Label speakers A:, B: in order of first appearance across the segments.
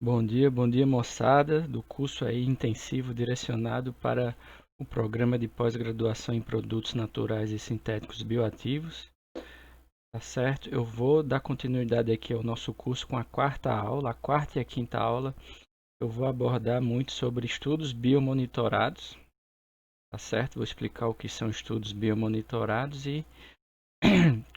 A: Bom dia moçada do curso aí intensivo direcionado para o programa de pós-graduação em produtos naturais e sintéticos bioativos. Tá certo? Eu vou dar continuidade aqui ao nosso curso com a quarta aula, a quarta e a quinta aula. Eu vou abordar muito sobre estudos biomonitorados, tá certo? Vou explicar o que são estudos biomonitorados e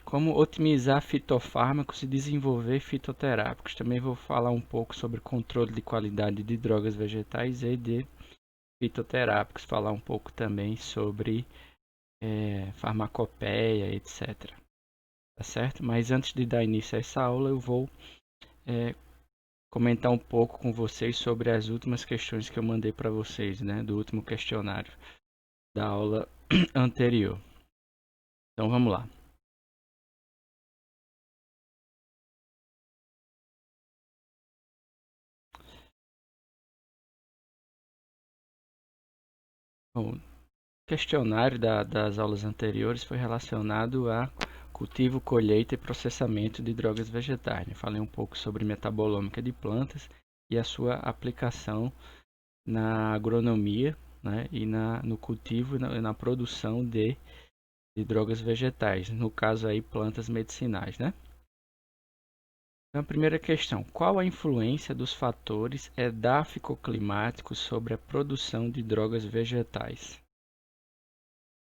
A: como otimizar fitofármacos e desenvolver fitoterápicos. Também vou falar um pouco sobre controle de qualidade de drogas vegetais e de fitoterápicos, falar um pouco também sobre farmacopeia, etc. Tá certo? Mas antes de dar início a essa aula, eu vou é, comentar um pouco com vocês sobre as últimas questões que eu mandei para vocês, né, do último questionário da aula anterior. Então vamos lá. Bom, o questionário das aulas anteriores foi relacionado a cultivo, colheita e processamento de drogas vegetais. Falei um pouco sobre metabolômica de plantas e a sua aplicação na agronomia, né, e no cultivo e na produção de drogas vegetais, no caso aí plantas medicinais, né? Então, a primeira questão, qual a influência dos fatores edáfico-climáticos sobre a produção de drogas vegetais?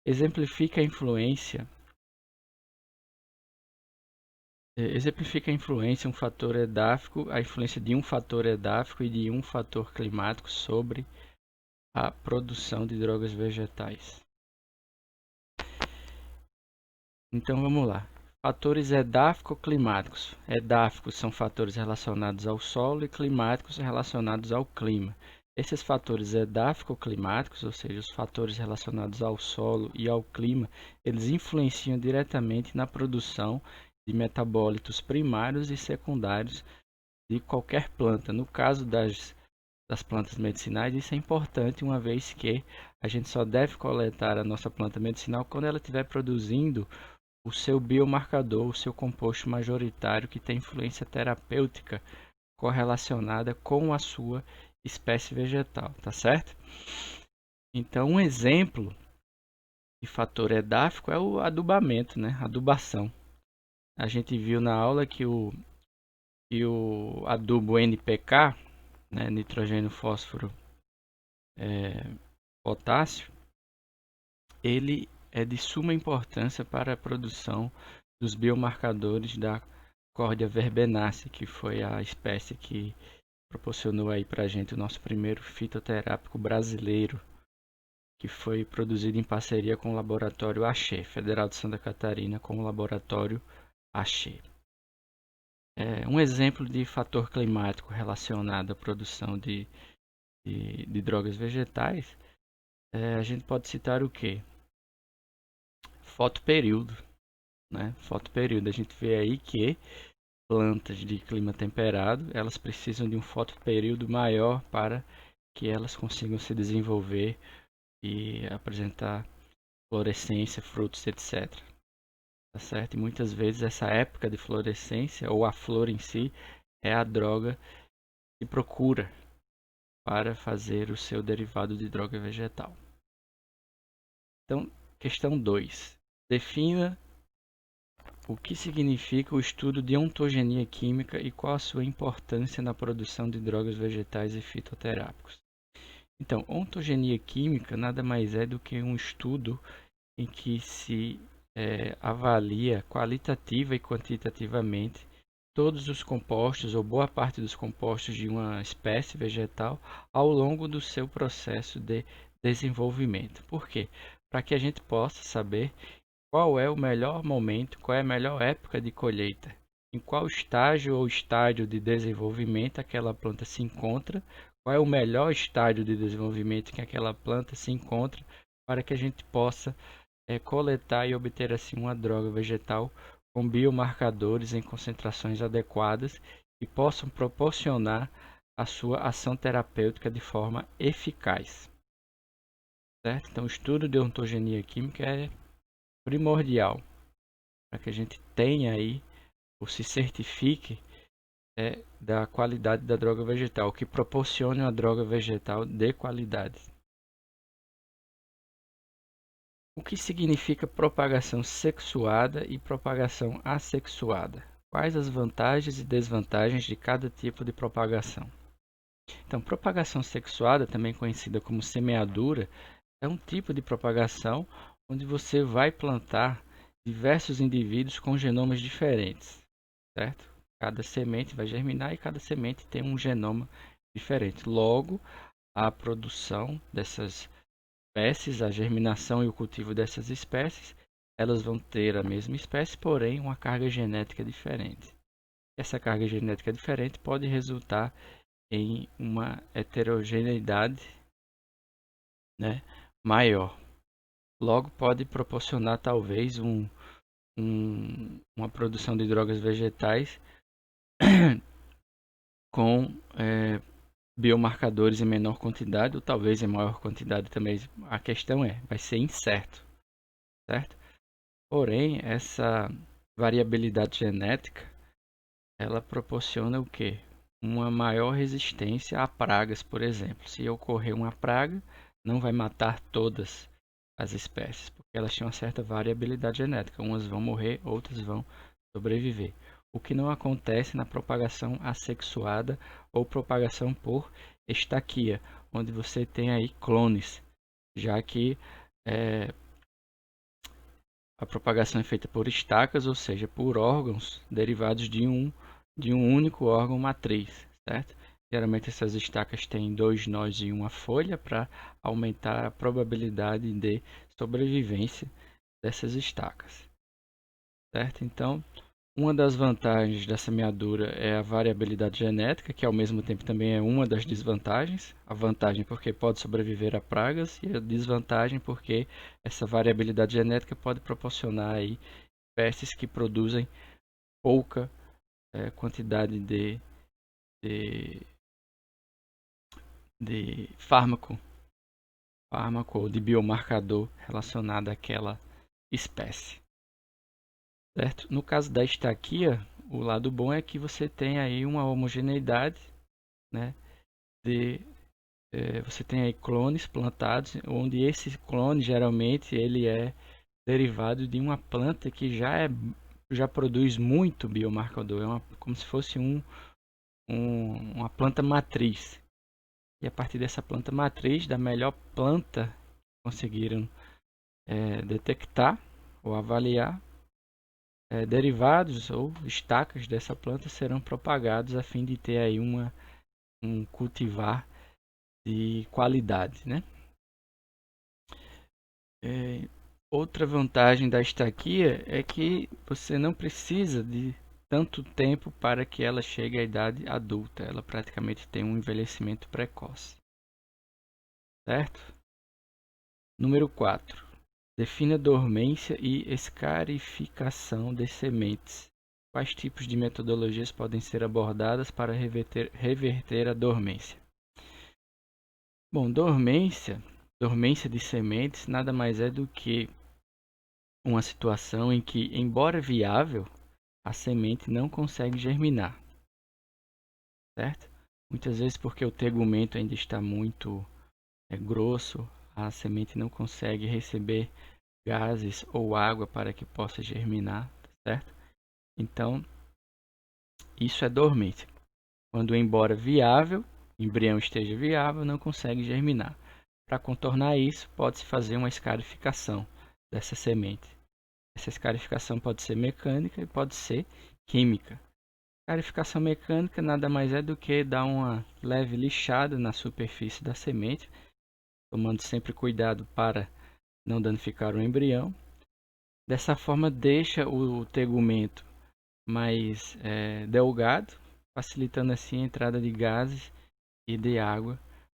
A: Exemplifica a influência um fator edáfico, a influência de um fator edáfico e de um fator climático sobre a produção de drogas vegetais. Então vamos lá. Fatores edáfico-climáticos. Edáficos são fatores relacionados ao solo e climáticos relacionados ao clima. Esses fatores edáfico-climáticos, ou seja, os fatores relacionados ao solo e ao clima, eles influenciam diretamente na produção de metabólitos primários e secundários de qualquer planta. No caso das plantas medicinais, isso é importante, uma vez que a gente só deve coletar a nossa planta medicinal quando ela estiver produzindo o seu biomarcador, o seu composto majoritário que tem influência terapêutica correlacionada com a sua espécie vegetal, tá certo? Então, um exemplo de fator edáfico é o adubamento, né? Adubação. A gente viu na aula que o adubo NPK, né? Nitrogênio, fósforo, potássio, ele é de suma importância para a produção dos biomarcadores da Cordia verbenácea, que foi a espécie que proporcionou aí para a gente o nosso primeiro fitoterápico brasileiro, que foi produzido em parceria com o Laboratório Axê, Federal de Santa Catarina, com o Laboratório Axê. Um exemplo de fator climático relacionado à produção de drogas vegetais, a gente pode citar o quê? Fotoperíodo, né? Fotoperíodo. A gente vê aí que plantas de clima temperado, elas precisam de um fotoperíodo maior para que elas consigam se desenvolver e apresentar florescência, frutos, etc. Tá certo? E muitas vezes essa época de florescência ou a flor em si é a droga que procura para fazer o seu derivado de droga vegetal. Então, questão 2. Defina o que significa o estudo de ontogenia química e qual a sua importância na produção de drogas vegetais e fitoterápicos. Então, ontogenia química nada mais é do que um estudo em que se avalia qualitativa e quantitativamente todos os compostos ou boa parte dos compostos de uma espécie vegetal ao longo do seu processo de desenvolvimento. Por quê? Para que a gente possa saber qual é o melhor momento, qual é a melhor época de colheita, em qual estágio ou estádio de desenvolvimento aquela planta se encontra, qual é o melhor estágio de desenvolvimento que aquela planta se encontra, para que a gente possa coletar e obter assim uma droga vegetal com biomarcadores em concentrações adequadas e possam proporcionar a sua ação terapêutica de forma eficaz. Certo? Então, o estudo de ontogenia química é primordial para que a gente tenha aí ou se certifique é da qualidade da droga vegetal, que proporciona uma droga vegetal de qualidade. O que significa propagação sexuada e propagação assexuada? Quais as vantagens e desvantagens de cada tipo de propagação? Então, propagação sexuada, também conhecida como semeadura, é um tipo de propagação onde você vai plantar diversos indivíduos com genomas diferentes, certo? Cada semente vai germinar e cada semente tem um genoma diferente. Logo, a produção dessas espécies, a germinação e o cultivo dessas espécies, elas vão ter a mesma espécie, porém uma carga genética diferente. Essa carga genética diferente pode resultar em uma heterogeneidade, né, maior. Logo, pode proporcionar talvez uma produção de drogas vegetais com biomarcadores em menor quantidade ou talvez em maior quantidade também. A questão vai ser incerto, certo? Porém, essa variabilidade genética, ela proporciona o quê? Uma maior resistência a pragas, por exemplo. Se ocorrer uma praga, não vai matar todas as espécies, porque elas têm uma certa variabilidade genética. Umas vão morrer, outras vão sobreviver. O que não acontece na propagação assexuada ou propagação por estaquia, onde você tem aí clones, já que a propagação é feita por estacas, ou seja, por órgãos derivados de um único órgão matriz, certo? Geralmente essas estacas têm 2 nós e uma folha para aumentar a probabilidade de sobrevivência dessas estacas, certo? Então, uma das vantagens da semeadura é a variabilidade genética, que ao mesmo tempo também é uma das desvantagens. A vantagem porque pode sobreviver a pragas e a desvantagem porque essa variabilidade genética pode proporcionar aí espécies que produzem pouca quantidade de, de fármaco ou de biomarcador relacionado àquela espécie. Certo? No caso da estaquia, o lado bom é que você tem aí uma homogeneidade, né? Você tem aí clones plantados, onde esse clone geralmente ele é derivado de uma planta que já produz muito biomarcador, como se fosse uma planta matriz. E a partir dessa planta matriz, da melhor planta que conseguiram detectar ou avaliar, derivados ou estacas dessa planta serão propagados a fim de ter aí um cultivar de qualidade, né? Outra vantagem da estaquia é que você não precisa de tanto tempo para que ela chegue à idade adulta. Ela praticamente tem um envelhecimento precoce, certo? Número 4. Defina dormência e escarificação de sementes. Quais tipos de metodologias podem ser abordadas para reverter a dormência? Bom, dormência de sementes nada mais é do que uma situação em que, embora viável, a semente não consegue germinar, certo? Muitas vezes porque o tegumento ainda está muito grosso, a semente não consegue receber gases ou água para que possa germinar, certo? Então, isso é dormência. Quando, embora viável, o embrião esteja viável, não consegue germinar. Para contornar isso, pode-se fazer uma escarificação dessa semente. Essa escarificação pode ser mecânica e pode ser química. Escarificação mecânica nada mais é do que dar uma leve lixada na superfície da semente, tomando sempre cuidado para não danificar o embrião. Dessa forma, deixa o tegumento mais delgado, facilitando assim a entrada de gases e de água,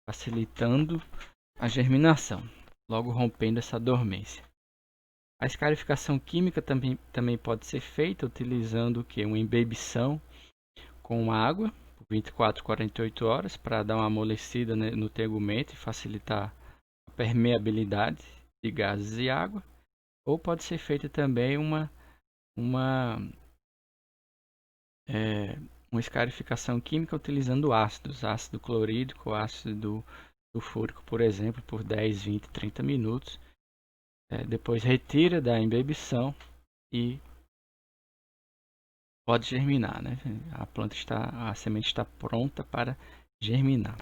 A: facilitando a germinação, logo rompendo essa dormência. A escarificação química também pode ser feita utilizando o que? Uma embebição com água por 24 a 48 horas para dar uma amolecida, né, no tegumento e facilitar a permeabilidade de gases e água. Ou pode ser feita também uma uma escarificação química utilizando ácidos, ácido clorídrico, ácido sulfúrico, por exemplo, por 10, 20, 30 minutos. Depois retira da embebição e pode germinar, né? A semente está pronta para germinar.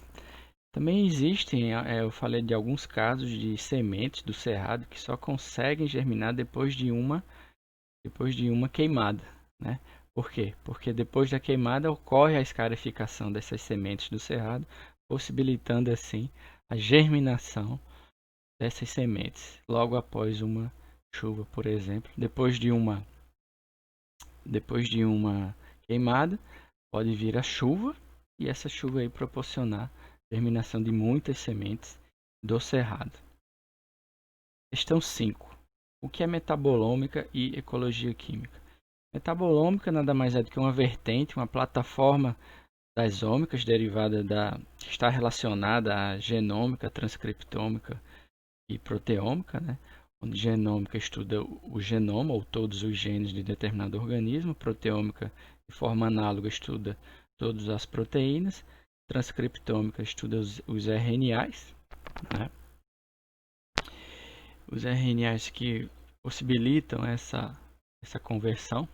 A: Também existem, eu falei de alguns casos de sementes do cerrado que só conseguem germinar depois de uma queimada, né? Por quê? Porque depois da queimada ocorre a escarificação dessas sementes do cerrado, possibilitando assim a germinação dessas sementes logo após uma chuva, por exemplo. Depois de uma queimada, pode vir a chuva e essa chuva aí proporcionar germinação de muitas sementes do cerrado. Questão 5. O que é metabolômica e ecologia química? Metabolômica nada mais é do que uma vertente, uma plataforma das ômicas derivada que está relacionada à genômica, transcriptômica e proteômica, né? Onde genômica estuda o genoma ou todos os genes de determinado organismo, proteômica de forma análoga estuda todas as proteínas, transcriptômica estuda os RNAs, né? Os RNAs que possibilitam essa conversão,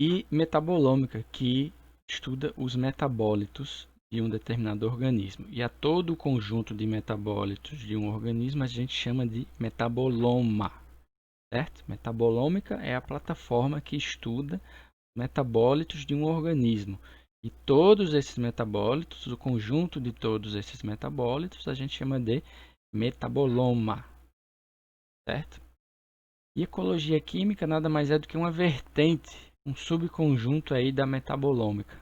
A: e metabolômica, que estuda os metabólitos de um determinado organismo. E a todo o conjunto de metabólitos de um organismo a gente chama de metaboloma, certo? Metabolômica é a plataforma que estuda metabólitos de um organismo. E todos esses metabólitos, o conjunto de todos esses metabólitos, a gente chama de metaboloma, certo? E ecologia química nada mais é do que uma vertente, um subconjunto aí da metabolômica.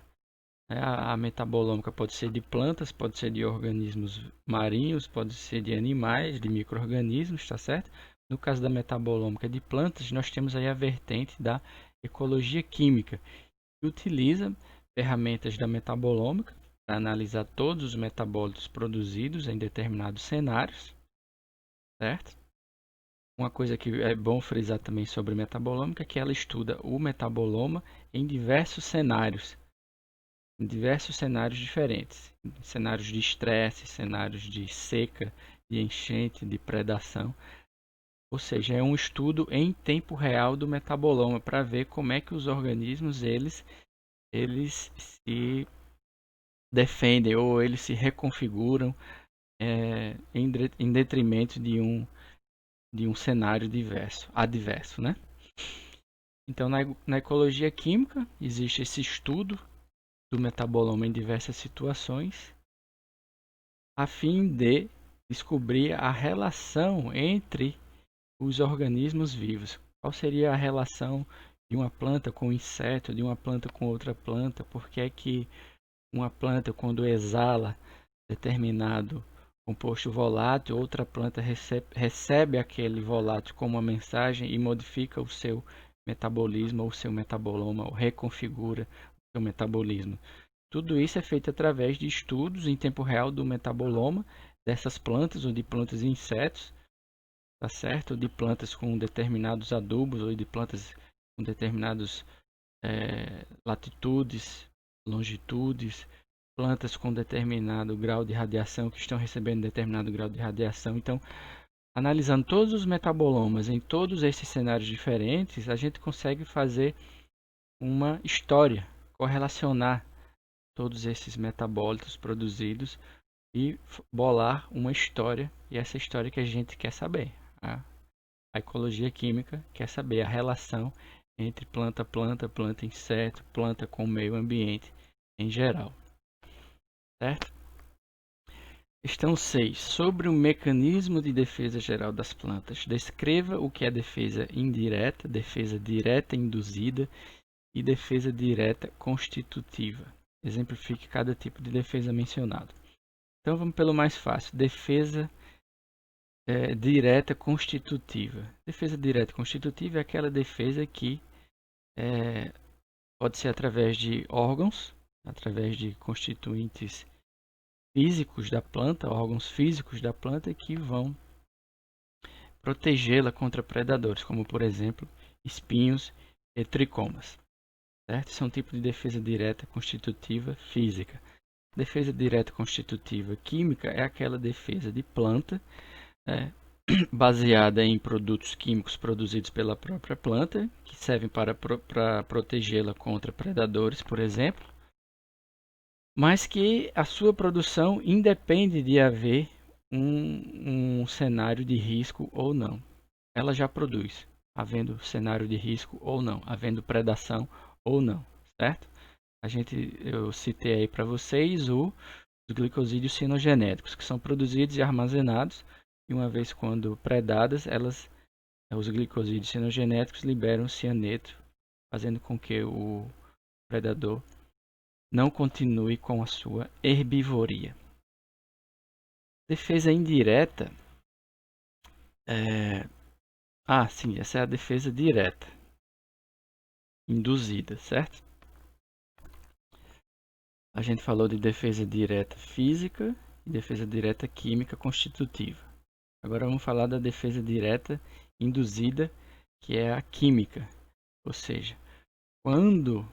A: A metabolômica pode ser de plantas, pode ser de organismos marinhos, pode ser de animais, de micro-organismos, tá certo? No caso da metabolômica de plantas, nós temos aí a vertente da ecologia química, que utiliza ferramentas da metabolômica para analisar todos os metabólitos produzidos em determinados cenários, certo? Uma coisa que é bom frisar também sobre metabolômica é que ela estuda o metaboloma em diversos cenários diferentes, cenários de estresse, cenários de seca, de enchente, de predação. Ou seja, é um estudo em tempo real do metaboloma para ver como é que os organismos eles se defendem ou eles se reconfiguram em detrimento de um cenário adverso, né? Então, na ecologia química existe esse estudo do metaboloma em diversas situações, a fim de descobrir a relação entre os organismos vivos. Qual seria a relação de uma planta com um inseto, de uma planta com outra planta? Por que é que uma planta, quando exala determinado composto volátil, outra planta recebe aquele volátil como uma mensagem e modifica o seu metabolismo ou o seu metaboloma, ou reconfigura o seu metabolismo? Tudo isso é feito através de estudos em tempo real do metaboloma dessas plantas ou de plantas e insetos, tá certo? Ou de plantas com determinados adubos ou de plantas com determinadas latitudes, longitudes, plantas com determinado grau de radiação que estão recebendo determinado grau de radiação. Então, analisando todos os metabolomas em todos esses cenários diferentes, a gente consegue fazer uma história, correlacionar todos esses metabólitos produzidos e bolar uma história, e essa história que a gente quer saber. A ecologia química quer saber a relação entre planta, inseto, planta com o meio ambiente em geral. Certo? Questão 6. Sobre o mecanismo de defesa geral das plantas. Descreva o que é defesa indireta, defesa direta induzida e defesa direta constitutiva. Exemplifique cada tipo de defesa mencionado. Então vamos pelo mais fácil. Defesa direta constitutiva. Defesa direta constitutiva é aquela defesa que pode ser através de órgãos, através de constituintes físicos da planta, órgãos físicos da planta que vão protegê-la contra predadores, como por exemplo espinhos e tricomas. certo? Isso é um tipo de defesa direta constitutiva física. Defesa direta constitutiva química é aquela defesa de planta, baseada em produtos químicos produzidos pela própria planta, que servem para protegê-la contra predadores, por exemplo, mas que a sua produção independe de haver um cenário de risco ou não. Ela já produz, havendo cenário de risco ou não, havendo predação ou não, certo? Eu citei aí para vocês os glicosídeos cianogenéticos, que são produzidos e armazenados, e uma vez quando predadas, os glicosídeos cianogenéticos liberam cianeto, fazendo com que o predador não continue com a sua herbivoria. Defesa indireta sim, essa é a defesa direta, induzida, certo? A gente falou de defesa direta física e defesa direta química constitutiva. Agora vamos falar da defesa direta induzida, que é a química. Ou seja, quando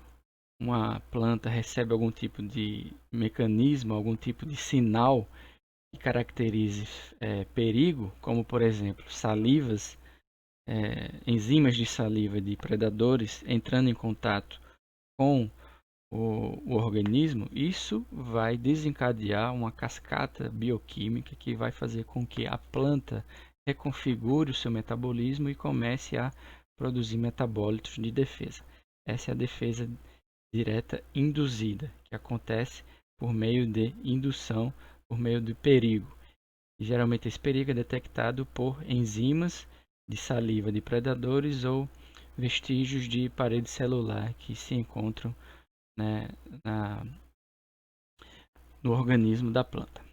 A: uma planta recebe algum tipo de mecanismo, algum tipo de sinal que caracterize perigo, como por exemplo salivas, enzimas de saliva de predadores entrando em contato com o organismo, isso vai desencadear uma cascata bioquímica que vai fazer com que a planta reconfigure o seu metabolismo e comece a produzir metabólitos de defesa. Essa é a defesa direta induzida, que acontece por meio de indução, por meio do perigo. E, geralmente esse perigo é detectado por enzimas de saliva de predadores ou vestígios de parede celular que se encontram no organismo da planta.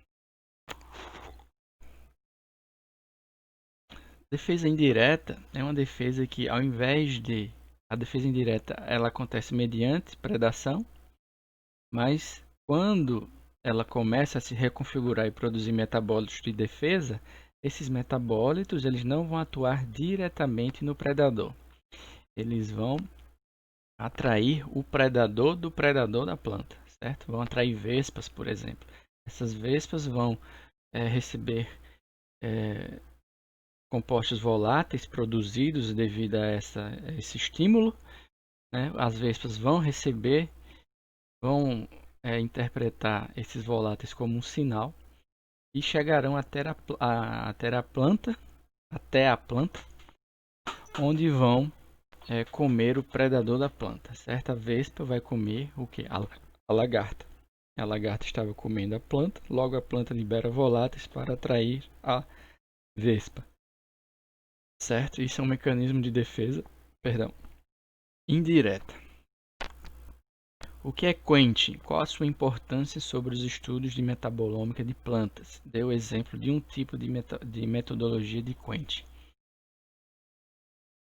A: Defesa indireta é uma defesa que, ao invés de a defesa indireta, ela acontece mediante predação, mas quando ela começa a se reconfigurar e produzir metabólitos de defesa, esses metabólitos eles não vão atuar diretamente no predador. Eles vão atrair o predador do predador da planta, certo? Vão atrair vespas, por exemplo. Essas vespas vão receber compostos voláteis produzidos devido a esse estímulo, né? As vespas vão interpretar esses voláteis como um sinal e chegarão até a planta, onde vão comer o predador da planta. Certa vespa vai comer o que? A lagarta. A lagarta estava comendo a planta, logo a planta libera voláteis para atrair a vespa. Certo? Isso é um mecanismo de defesa, indireta. O que é quenching? Qual a sua importância sobre os estudos de metabolômica de plantas? Dê o exemplo de um tipo de metodologia de quenching.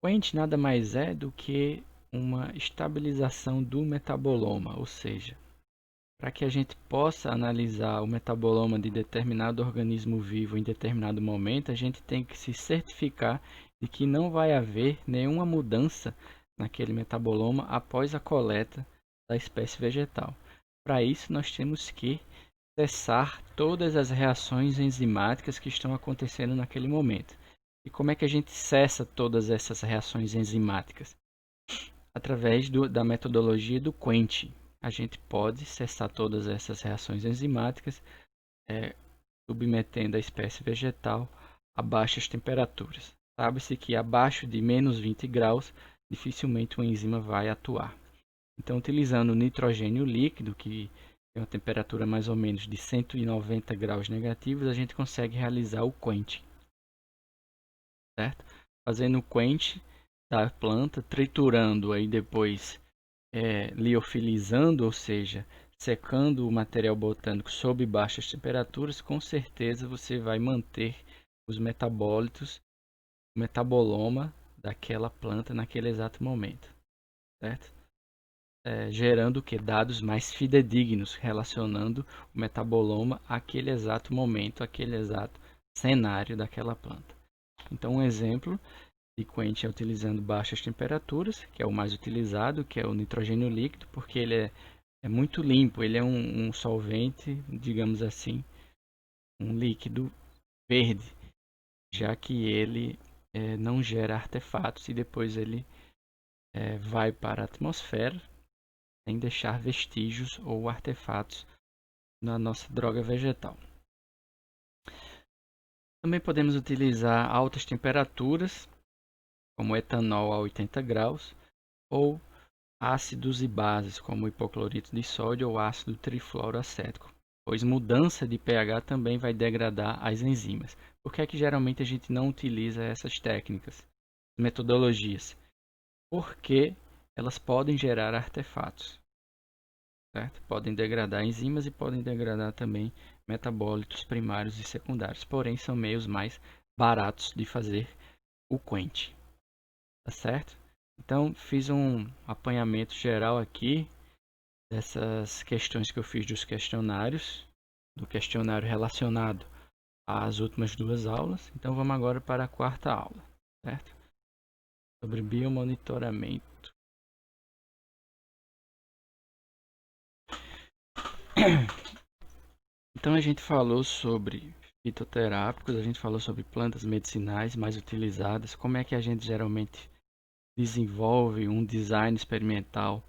A: Quenching nada mais é do que uma estabilização do metaboloma, ou seja, para que a gente possa analisar o metaboloma de determinado organismo vivo em determinado momento, a gente tem que se certificar de que não vai haver nenhuma mudança naquele metaboloma após a coleta da espécie vegetal. Para isso, nós temos que cessar todas as reações enzimáticas que estão acontecendo naquele momento. E como é que a gente cessa todas essas reações enzimáticas? Através da metodologia do quenching. A gente pode cessar todas essas reações enzimáticas submetendo a espécie vegetal a baixas temperaturas. Sabe-se que abaixo de menos 20 graus, dificilmente uma enzima vai atuar. Então, utilizando o nitrogênio líquido, que tem uma temperatura mais ou menos de 190 graus negativos, a gente consegue realizar o quenching. Certo? Fazendo o quenching da planta, triturando aí depois liofilizando, ou seja, secando o material botânico sob baixas temperaturas, com certeza você vai manter os metabólitos, o metaboloma daquela planta naquele exato momento, certo? Gerando dados mais fidedignos, relacionando o metaboloma àquele exato momento, àquele exato cenário daquela planta. Então, um exemplo de quench é utilizando baixas temperaturas, que é o mais utilizado, que é o nitrogênio líquido, porque ele é muito limpo, ele é um solvente, digamos assim, um líquido verde, já que ele não gera artefatos e depois ele vai para a atmosfera sem deixar vestígios ou artefatos na nossa droga vegetal. Também podemos utilizar altas temperaturas, como etanol a 80 graus, ou ácidos e bases, como o hipoclorito de sódio ou ácido trifluoroacético, pois mudança de pH também vai degradar as enzimas. Por que é que geralmente a gente não utiliza essas técnicas, metodologias? Porque elas podem gerar artefatos, certo? Podem degradar enzimas e podem degradar também metabólitos primários e secundários, porém são meios mais baratos de fazer o quench, tá certo? Então fiz um apanhamento geral aqui dessas questões que eu fiz dos questionários, do questionário relacionado às últimas duas aulas. Então vamos agora para a quarta aula, certo? Sobre biomonitoramento. Então a gente falou sobre fitoterápicos, a gente falou sobre plantas medicinais mais utilizadas, como é que a gente geralmente desenvolve um design experimental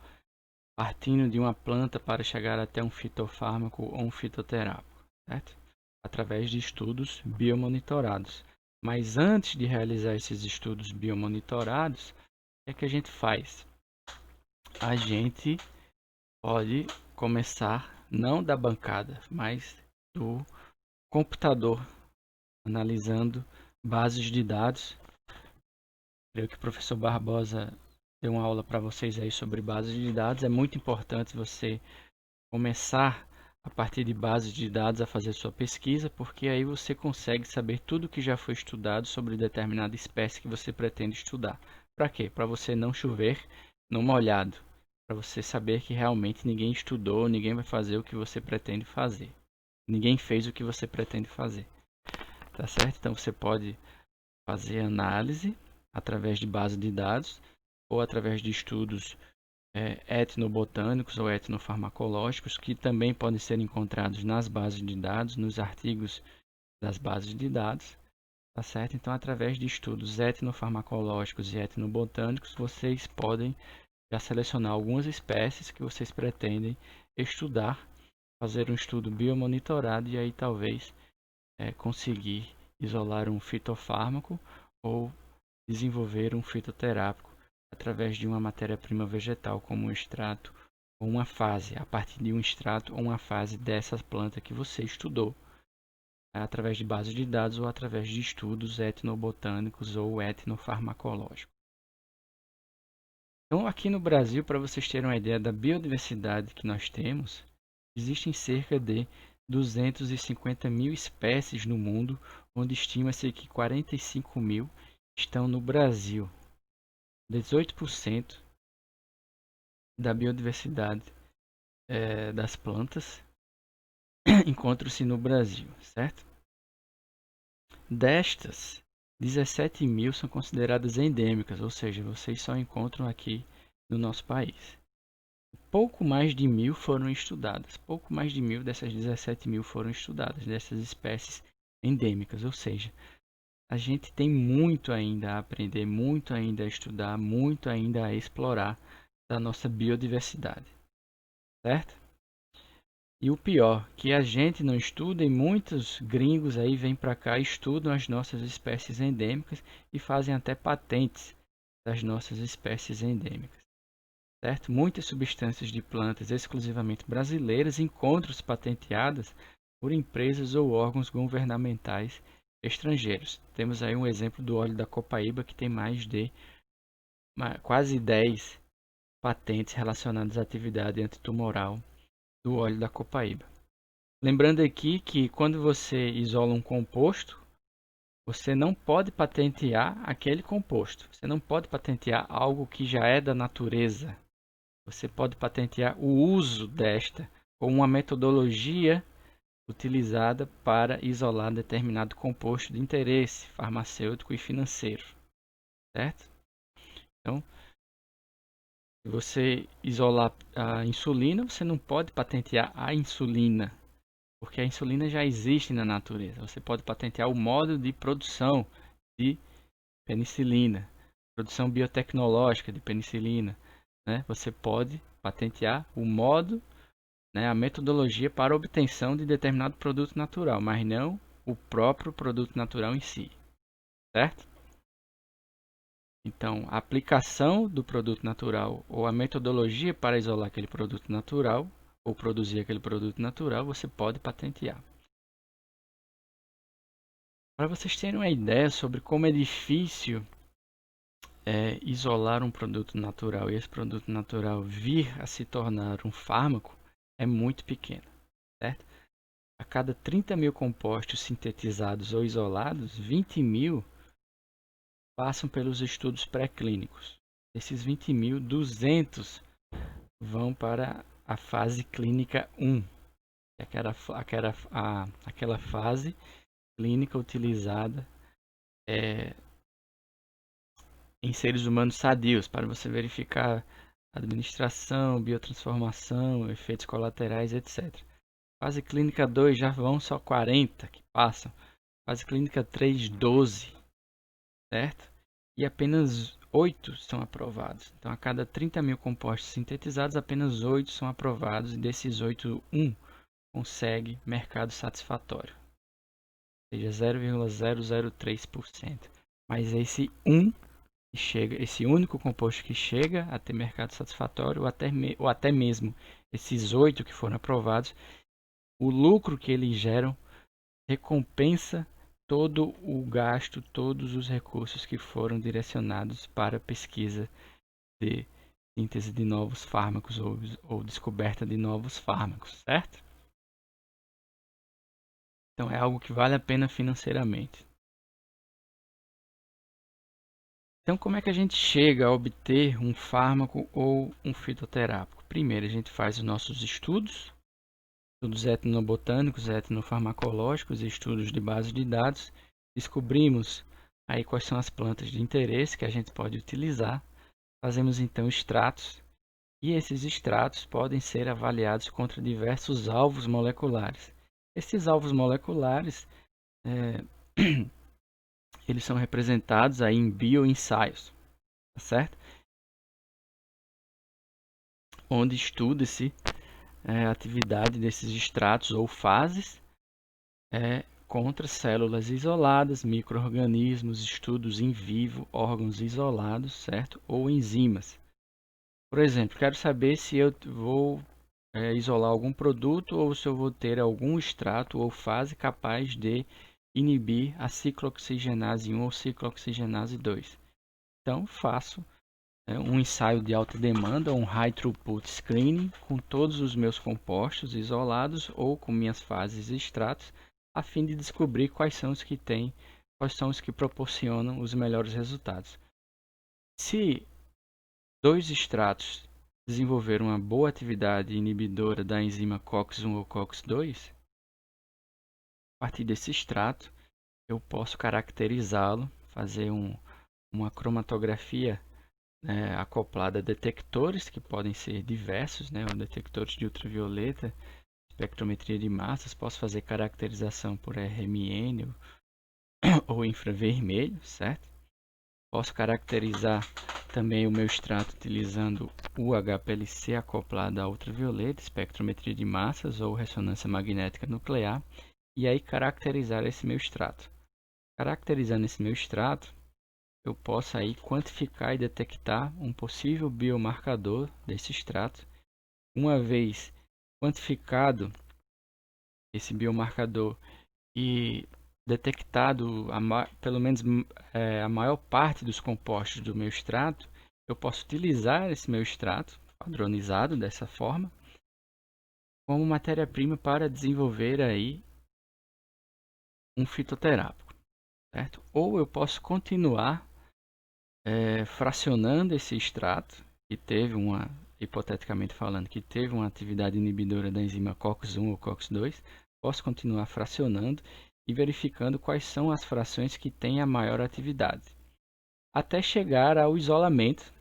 A: partindo de uma planta para chegar até um fitofármaco ou um fitoterápico, certo? Através de estudos biomonitorados. Mas antes de realizar esses estudos biomonitorados, o que é que a gente faz? A gente pode começar não da bancada, mas do computador, analisando bases de dados. Creio que o professor Barbosa deu uma aula para vocês aí sobre bases de dados. É muito importante você começar a partir de bases de dados a fazer sua pesquisa, porque aí você consegue saber tudo que já foi estudado sobre determinada espécie que você pretende estudar. Para quê? Para você não chover no molhado, para você saber que realmente ninguém estudou, ninguém vai fazer o que você pretende fazer. Ninguém fez o que você pretende fazer. Tá certo? Então você pode fazer análise através de base de dados ou através de estudos etnobotânicos ou etnofarmacológicos, que também podem ser encontrados nas bases de dados, nos artigos das bases de dados, tá certo? Então, através de estudos etnofarmacológicos e etnobotânicos, vocês podem já selecionar algumas espécies que vocês pretendem estudar, fazer um estudo biomonitorado e aí talvez conseguir isolar um fitofármaco ou desenvolver um fitoterápico através de uma matéria-prima vegetal, como um extrato ou uma fase, a partir de um extrato ou uma fase dessa planta que você estudou, através de bases de dados ou através de estudos etnobotânicos ou etnofarmacológicos. Então, aqui no Brasil, para vocês terem uma ideia da biodiversidade que nós temos, existem cerca de 250 mil espécies no mundo, onde estima-se que 45 mil estão no Brasil. 18% da biodiversidade das plantas encontram-se no Brasil, certo? Destas, 17 mil são consideradas endêmicas, ou seja, vocês só encontram aqui no nosso país. Pouco mais de 1.000 foram estudadas, pouco mais de 1.000 dessas 17 mil foram estudadas, dessas espécies endêmicas, ou seja, a gente tem muito ainda a aprender, muito ainda a estudar, muito ainda a explorar da nossa biodiversidade, certo? E o pior, que a gente não estuda e muitos gringos aí vêm para cá, estudam as nossas espécies endêmicas e fazem até patentes das nossas espécies endêmicas, certo? Muitas substâncias de plantas exclusivamente brasileiras encontram-se patenteadas por empresas ou órgãos governamentais estrangeiros. Temos aí um exemplo do óleo da copaíba, que tem mais de quase 10 patentes relacionadas à atividade antitumoral do óleo da copaíba. Lembrando aqui que quando você isola um composto, você não pode patentear aquele composto. Você não pode patentear algo que já é da natureza. Você pode patentear o uso desta ou uma metodologia utilizada para isolar determinado composto de interesse farmacêutico e financeiro. certo? Então, se você isolar a insulina, você não pode patentear a insulina, porque a insulina já existe na natureza. Você pode patentear o modo de produção de penicilina, produção biotecnológica de penicilina, né? Você pode patentear o modo, né, a metodologia para obtenção de determinado produto natural, mas não o próprio produto natural em si, certo? Então, a aplicação do produto natural ou a metodologia para isolar aquele produto natural ou produzir aquele produto natural, você pode patentear. Para vocês terem uma ideia sobre como é difícil isolar um produto natural e esse produto natural vir a se tornar um fármaco, é muito pequeno, certo? A cada 30 mil compostos sintetizados ou isolados, 20 mil passam pelos estudos pré-clínicos. Desses 20 mil, 200 vão para a fase clínica 1, que é aquela fase clínica utilizada em seres humanos sadios, para você verificar administração, biotransformação, efeitos colaterais, etc. Fase clínica 2 já vão só 40 que passam. Fase clínica 3, 12, certo? E apenas 8 são aprovados. Então, a cada 30 mil compostos sintetizados, apenas 8 são aprovados, e desses 8, 1 consegue mercado satisfatório, ou seja, 0,003%. Mas esse 1 que chega, esse único composto que chega a ter mercado satisfatório, ou até mesmo esses 8 que foram aprovados, o lucro que eles geram recompensa todo o gasto, todos os recursos que foram direcionados para a pesquisa de síntese de novos fármacos ou descoberta de novos fármacos, certo? Então é algo que vale a pena financeiramente. Então, como é que a gente chega a obter um fármaco ou um fitoterápico? Primeiro, a gente faz os nossos estudos etnobotânicos, etnofarmacológicos e estudos de base de dados. Descobrimos aí quais são as plantas de interesse que a gente pode utilizar. Fazemos então extratos, e esses extratos podem ser avaliados contra diversos alvos moleculares. Esses alvos moleculares eles são representados aí em bioensaios, tá certo? Onde estuda-se a atividade desses extratos ou fases contra células isoladas, micro-organismos, estudos in vivo, órgãos isolados, certo? Ou enzimas. Por exemplo, quero saber se eu vou isolar algum produto ou se eu vou ter algum extrato ou fase capaz de inibir a ciclooxigenase 1 ou ciclooxigenase 2. Então, faço um ensaio de alta demanda, um High Throughput Screening, com todos os meus compostos isolados ou com minhas fases e extratos, a fim de descobrir quais são os que proporcionam os melhores resultados. Se dois extratos desenvolveram uma boa atividade inibidora da enzima COX-1 ou COX-2, a partir desse extrato eu posso caracterizá-lo, fazer uma cromatografia acoplada a detectores, que podem ser diversos, detectores de ultravioleta, espectrometria de massas, posso fazer caracterização por RMN ou infravermelho, certo? Posso caracterizar também o meu extrato utilizando o HPLC acoplado a ultravioleta, espectrometria de massas ou ressonância magnética nuclear, e aí caracterizar esse meu extrato. Caracterizando esse meu extrato, eu posso aí quantificar e detectar um possível biomarcador desse extrato. Uma vez quantificado esse biomarcador e detectado pelo menos a maior parte dos compostos do meu extrato, eu posso utilizar esse meu extrato padronizado dessa forma como matéria-prima para desenvolver aí um fitoterápico, certo? Ou eu posso continuar fracionando esse extrato, que teve hipoteticamente falando, que teve uma atividade inibidora da enzima COX-1 ou COX-2, posso continuar fracionando e verificando quais são as frações que têm a maior atividade. até chegar ao isolamento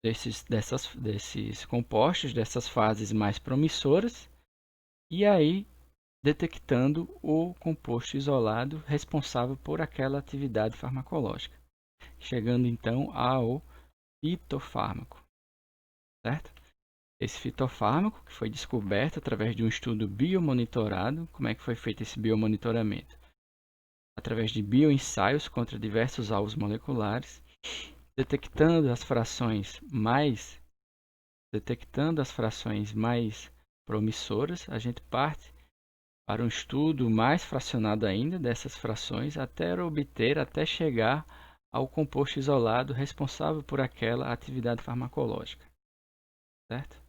A: desses compostos, dessas fases mais promissoras, e aí detectando o composto isolado responsável por aquela atividade farmacológica, chegando então ao fitofármaco, certo? Esse fitofármaco que foi descoberto através de um estudo biomonitorado. Como é que foi feito esse biomonitoramento? Através de bioensaios contra diversos alvos moleculares, detectando as frações mais promissoras, a gente parte para um estudo mais fracionado ainda dessas frações até chegar ao composto isolado responsável por aquela atividade farmacológica, certo?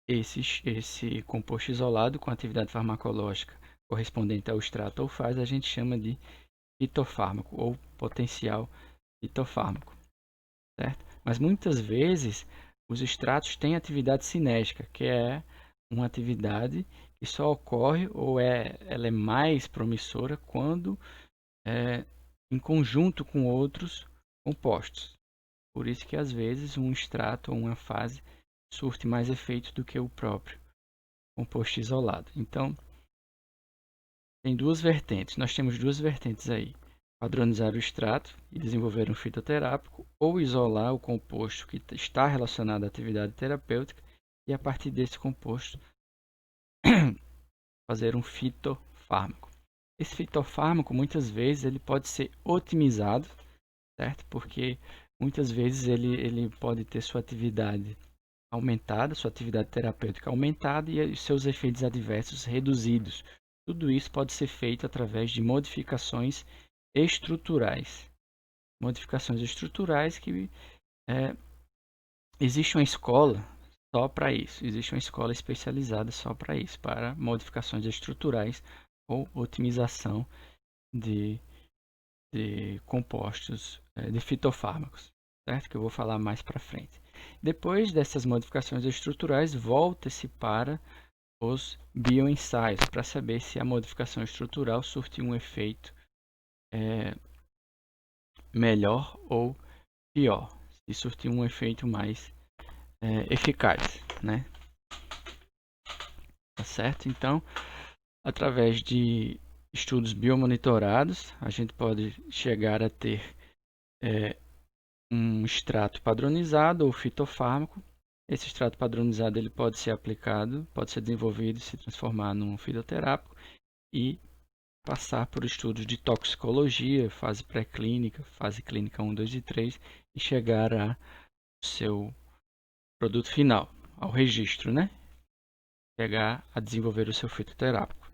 A: Esse composto isolado com atividade farmacológica correspondente ao extrato ou fase a gente chama de fitofármaco ou potencial fitofármaco, certo? Mas muitas vezes os extratos têm atividade cinética, que é uma atividade que só ocorre ou ela é mais promissora quando em conjunto com outros compostos. Por isso que às vezes um extrato ou uma fase surte mais efeito do que o próprio composto isolado. Então, tem duas vertentes. Nós temos duas vertentes aí. Padronizar o extrato e desenvolver um fitoterápico, ou isolar o composto que está relacionado à atividade terapêutica e a partir desse composto fazer um fitofármaco. Esse fitofármaco muitas vezes ele pode ser otimizado, certo? Porque muitas vezes ele pode ter sua atividade aumentada, sua atividade terapêutica aumentada e seus efeitos adversos reduzidos. Tudo isso pode ser feito através de modificações estruturais. Modificações estruturais que existe uma escola só para isso. Existe uma escola especializada só para isso, para modificações estruturais ou otimização de compostos, de fitofármacos, certo? Que eu vou falar mais para frente. Depois dessas modificações estruturais, volta-se para os bioensaios, para saber se a modificação estrutural surtiu um efeito melhor ou pior, se surtiu um efeito mais eficaz, né? Tá certo? Então, através de estudos biomonitorados, a gente pode chegar a ter um extrato padronizado ou fitofármaco. Esse extrato padronizado ele pode ser aplicado, pode ser desenvolvido e se transformar num fitoterápico e passar por estudos de toxicologia, fase pré-clínica, fase clínica 1, 2 e 3 e chegar ao seu produto final, ao registro, né? Chegar a desenvolver o seu fitoterápico.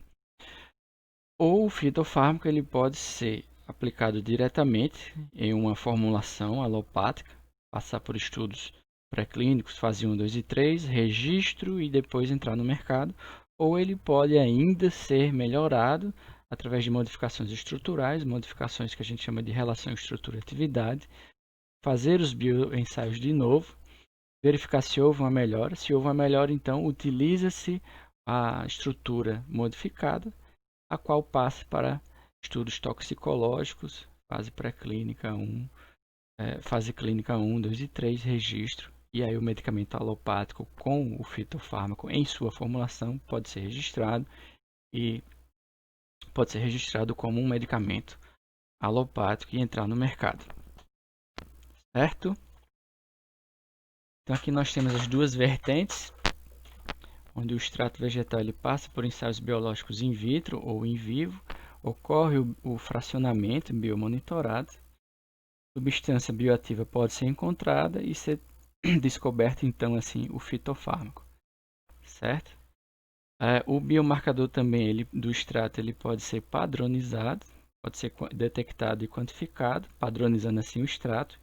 A: Ou o fitofármaco ele pode ser aplicado diretamente em uma formulação alopática, passar por estudos pré-clínicos, fase 1, 2 e 3, registro e depois entrar no mercado, ou ele pode ainda ser melhorado através de modificações estruturais, modificações que a gente chama de relação estrutura-atividade, fazer os bioensaios de novo, verificar se houve uma melhora. Se houve uma melhora, então utiliza-se a estrutura modificada, a qual passa para estudos toxicológicos, fase pré-clínica 1, fase clínica 1, 2 e 3, registro. E aí o medicamento alopático com o fitofármaco em sua formulação pode ser registrado e pode ser registrado como um medicamento alopático e entrar no mercado. Certo? Então aqui nós temos as duas vertentes, onde o extrato vegetal ele passa por ensaios biológicos in vitro ou in vivo, ocorre o fracionamento biomonitorado, substância bioativa pode ser encontrada e ser descoberto então assim o fitofármaco, certo? O biomarcador também do extrato ele pode ser padronizado, pode ser detectado e quantificado, padronizando assim o extrato.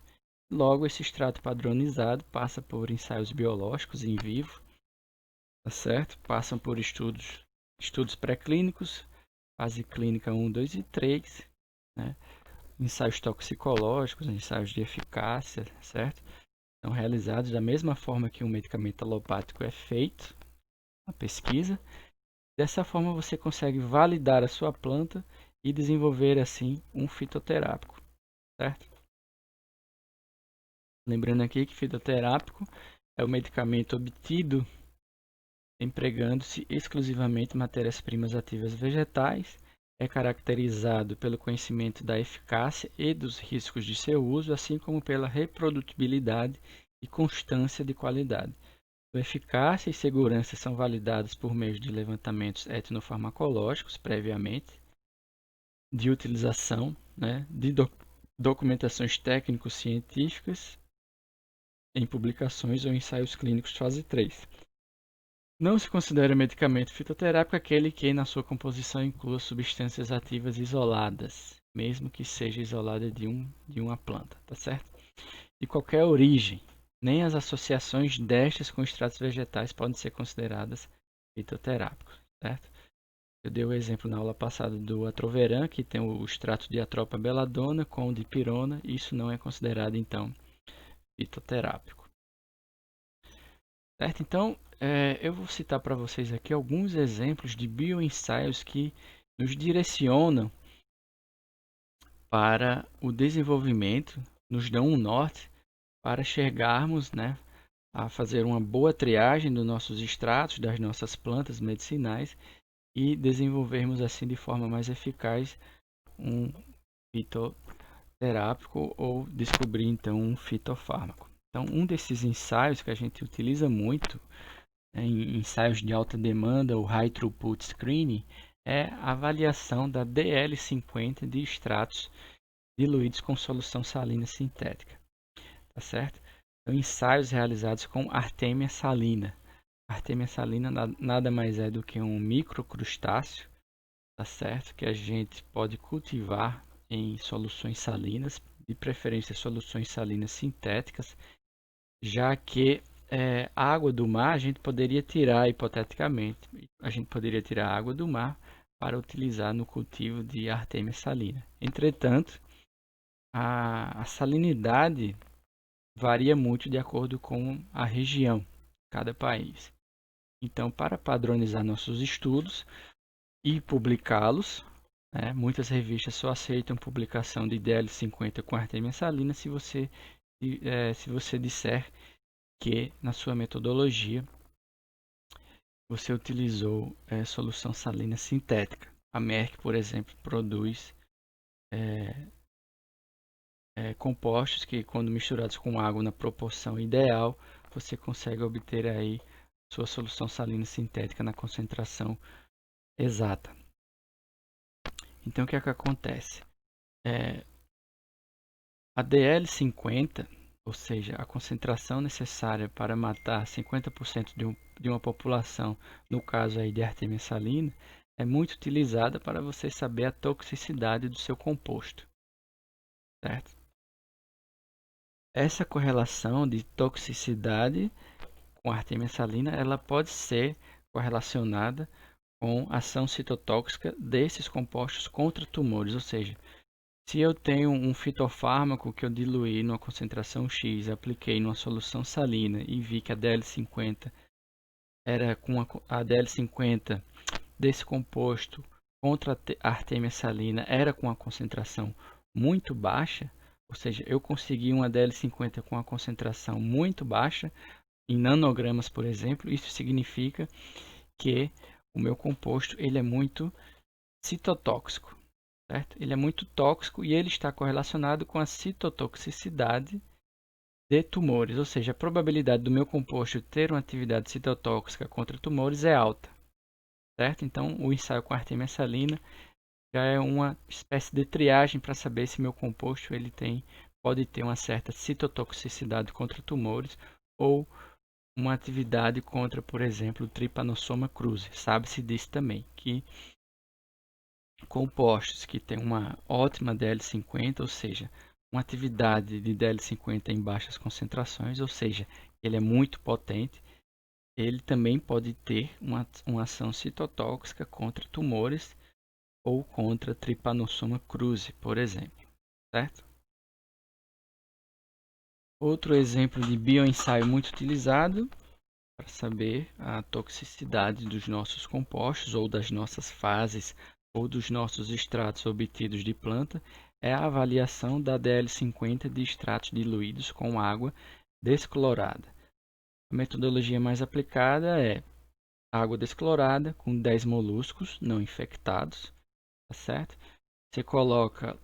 A: Logo, esse extrato padronizado passa por ensaios biológicos in vivo, tá certo? Passam por estudos pré-clínicos, fase clínica 1, 2 e 3, né? Ensaios toxicológicos, ensaios de eficácia, certo? São realizados da mesma forma que um medicamento alopático é feito, a pesquisa. Dessa forma você consegue validar a sua planta e desenvolver assim um fitoterápico. certo? Lembrando aqui que fitoterápico é o medicamento obtido empregando-se exclusivamente matérias-primas ativas vegetais, é caracterizado pelo conhecimento da eficácia e dos riscos de seu uso, assim como pela reprodutibilidade e constância de qualidade. Sua eficácia e segurança são validadas por meio de levantamentos etnofarmacológicos previamente, de utilização, de documentações técnico-científicas em publicações ou ensaios clínicos fase 3. Não se considera medicamento fitoterápico aquele que, na sua composição, inclua substâncias ativas isoladas, mesmo que seja isolada de uma planta, tá certo? De qualquer origem, nem as associações destas com extratos vegetais podem ser consideradas fitoterápicos, certo? Eu dei o exemplo na aula passada do atroveran, que tem o extrato de Atropa belladonna com o dipirona, e isso não é considerado, então, fitoterápico. Certo? Então, eu vou citar para vocês aqui alguns exemplos de bioensaios que nos direcionam para o desenvolvimento, nos dão um norte para chegarmos, a fazer uma boa triagem dos nossos extratos, das nossas plantas medicinais e desenvolvermos assim de forma mais eficaz um fitoterápico ou descobrir então um fitofármaco. Então, um desses ensaios que a gente utiliza muito em ensaios de alta demanda, o High Throughput Screening, é a avaliação da DL50 de extratos diluídos com solução salina sintética. Tá certo? Então, ensaios realizados com Artemia salina. Artemia salina nada mais é do que um microcrustáceo, tá certo? Que a gente pode cultivar em soluções salinas, de preferência soluções salinas sintéticas, já que a água do mar a gente poderia tirar, hipoteticamente, a gente poderia tirar a água do mar para utilizar no cultivo de Artemia salina. Entretanto, a salinidade varia muito de acordo com a região, cada país. Então, para padronizar nossos estudos e publicá-los, muitas revistas só aceitam publicação de DL50 com Artemia salina se você disser que na sua metodologia você utilizou solução salina sintética. A Merck, por exemplo, produz compostos que, quando misturados com água na proporção ideal, você consegue obter aí sua solução salina sintética na concentração exata. Então, o que é que acontece? A DL50, ou seja, a concentração necessária para matar 50% de uma população, no caso aí de Artemia salina, é muito utilizada para você saber a toxicidade do seu composto, certo? Essa correlação de toxicidade com Artemia salina, ela pode ser correlacionada com a ação citotóxica desses compostos contra tumores, ou seja, se eu tenho um fitofármaco que eu diluí numa concentração X, apliquei numa solução salina e vi que a DL50 era com a DL50 desse composto contra a Artemia salina era com a concentração muito baixa, ou seja, eu consegui uma DL50 com a concentração muito baixa, em nanogramas, por exemplo, isso significa que o meu composto ele é muito citotóxico. Certo? Ele é muito tóxico e ele está correlacionado com a citotoxicidade de tumores, ou seja, a probabilidade do meu composto ter uma atividade citotóxica contra tumores é alta. Certo? Então, o ensaio com Artemia salina já é uma espécie de triagem para saber se meu composto pode ter uma certa citotoxicidade contra tumores ou uma atividade contra, por exemplo, o Trypanosoma cruzi. Sabe-se disso também, que compostos que têm uma ótima DL50, ou seja, uma atividade de DL50 em baixas concentrações, ou seja, ele é muito potente, ele também pode ter uma ação citotóxica contra tumores ou contra Trypanosoma cruzi, por exemplo, certo? Outro exemplo de bioensaio muito utilizado para saber a toxicidade dos nossos compostos ou das nossas fases ou dos nossos extratos obtidos de planta é a avaliação da DL50 de extratos diluídos com água desclorada. A metodologia mais aplicada é água desclorada com 10 moluscos não infectados, tá certo? Você coloca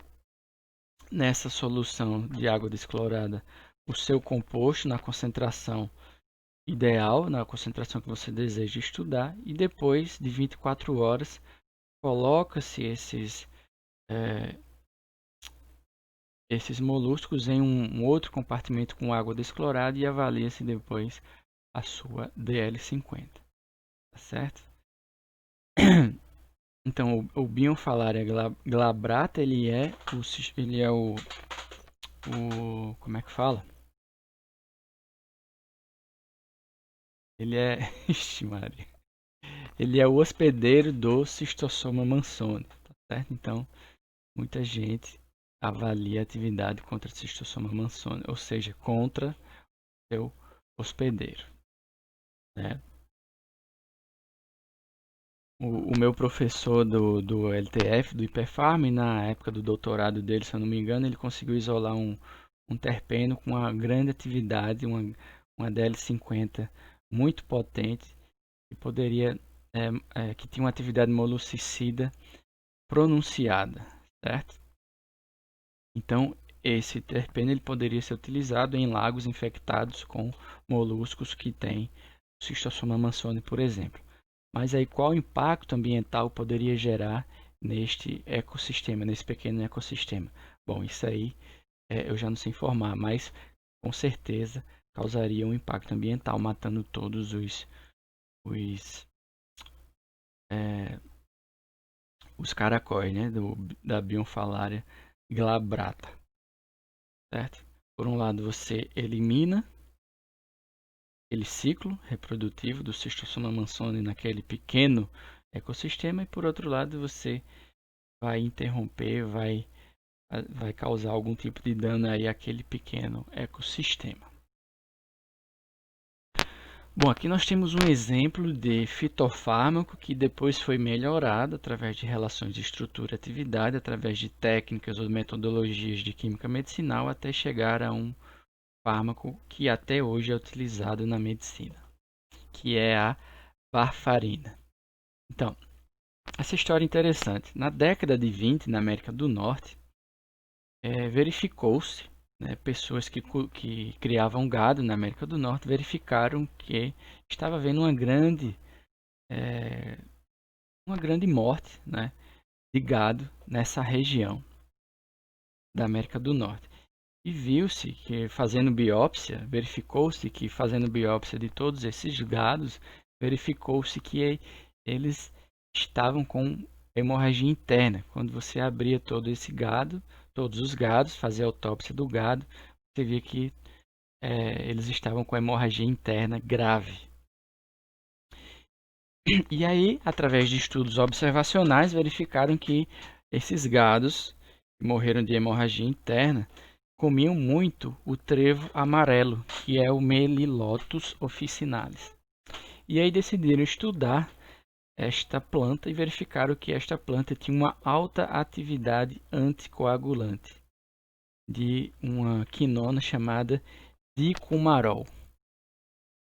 A: nessa solução de água desclorada o seu composto na concentração ideal, na concentração que você deseja estudar, e depois de 24 horas coloca-se esses moluscos em um outro compartimento com água desclorada e avalia-se depois a sua DL50, tá certo? Então, o Bionfalaria glabrata, ele é como é que fala? Ele é, ixi, Maria. Ele é o hospedeiro do Schistosoma mansoni, tá certo? Então, muita gente avalia a atividade contra o Schistosoma mansoni, ou seja, contra seu hospedeiro, né? O meu professor do LTF, do IPFARM, na época do doutorado dele, se eu não me engano, ele conseguiu isolar um terpeno com uma grande atividade, uma DL50 muito potente, que poderia, que tinha uma atividade moluscicida pronunciada, certo? Então, esse terpeno ele poderia ser utilizado em lagos infectados com moluscos que têm Schistosoma mansoni, por exemplo. Mas aí qual impacto ambiental poderia gerar neste ecossistema, nesse pequeno ecossistema? Bom, isso aí eu já não sei informar, mas com certeza causaria um impacto ambiental, matando todos os caracóis, né, da Bionfalaria glabrata, certo? Por um lado, você elimina aquele ciclo reprodutivo do Schistosoma mansoni naquele pequeno ecossistema e, por outro lado, você vai interromper, vai causar algum tipo de dano aí àquele pequeno ecossistema. Bom, aqui nós temos um exemplo de fitofármaco que depois foi melhorado através de relações de estrutura e atividade, através de técnicas ou metodologias de química medicinal, até chegar a um fármaco que até hoje é utilizado na medicina, que é a varfarina. Então, essa história é interessante. Na década de 20, na América do Norte, verificou-se, né, pessoas que criavam gado na América do Norte verificaram que estava havendo uma grande morte, né, de gado nessa região da América do Norte. E viu-se que fazendo biópsia, verificou-se que fazendo biópsia de todos esses gados, verificou-se que eles estavam com hemorragia interna. Quando você abria todo esse gado, todos os gados, fazia autópsia do gado, você via que eles estavam com hemorragia interna grave. E aí, através de estudos observacionais, verificaram que esses gados que morreram de hemorragia interna comiam muito o trevo amarelo, que é o Melilotus officinalis. E aí decidiram estudar esta planta e verificaram que esta planta tinha uma alta atividade anticoagulante de uma quinona chamada dicumarol.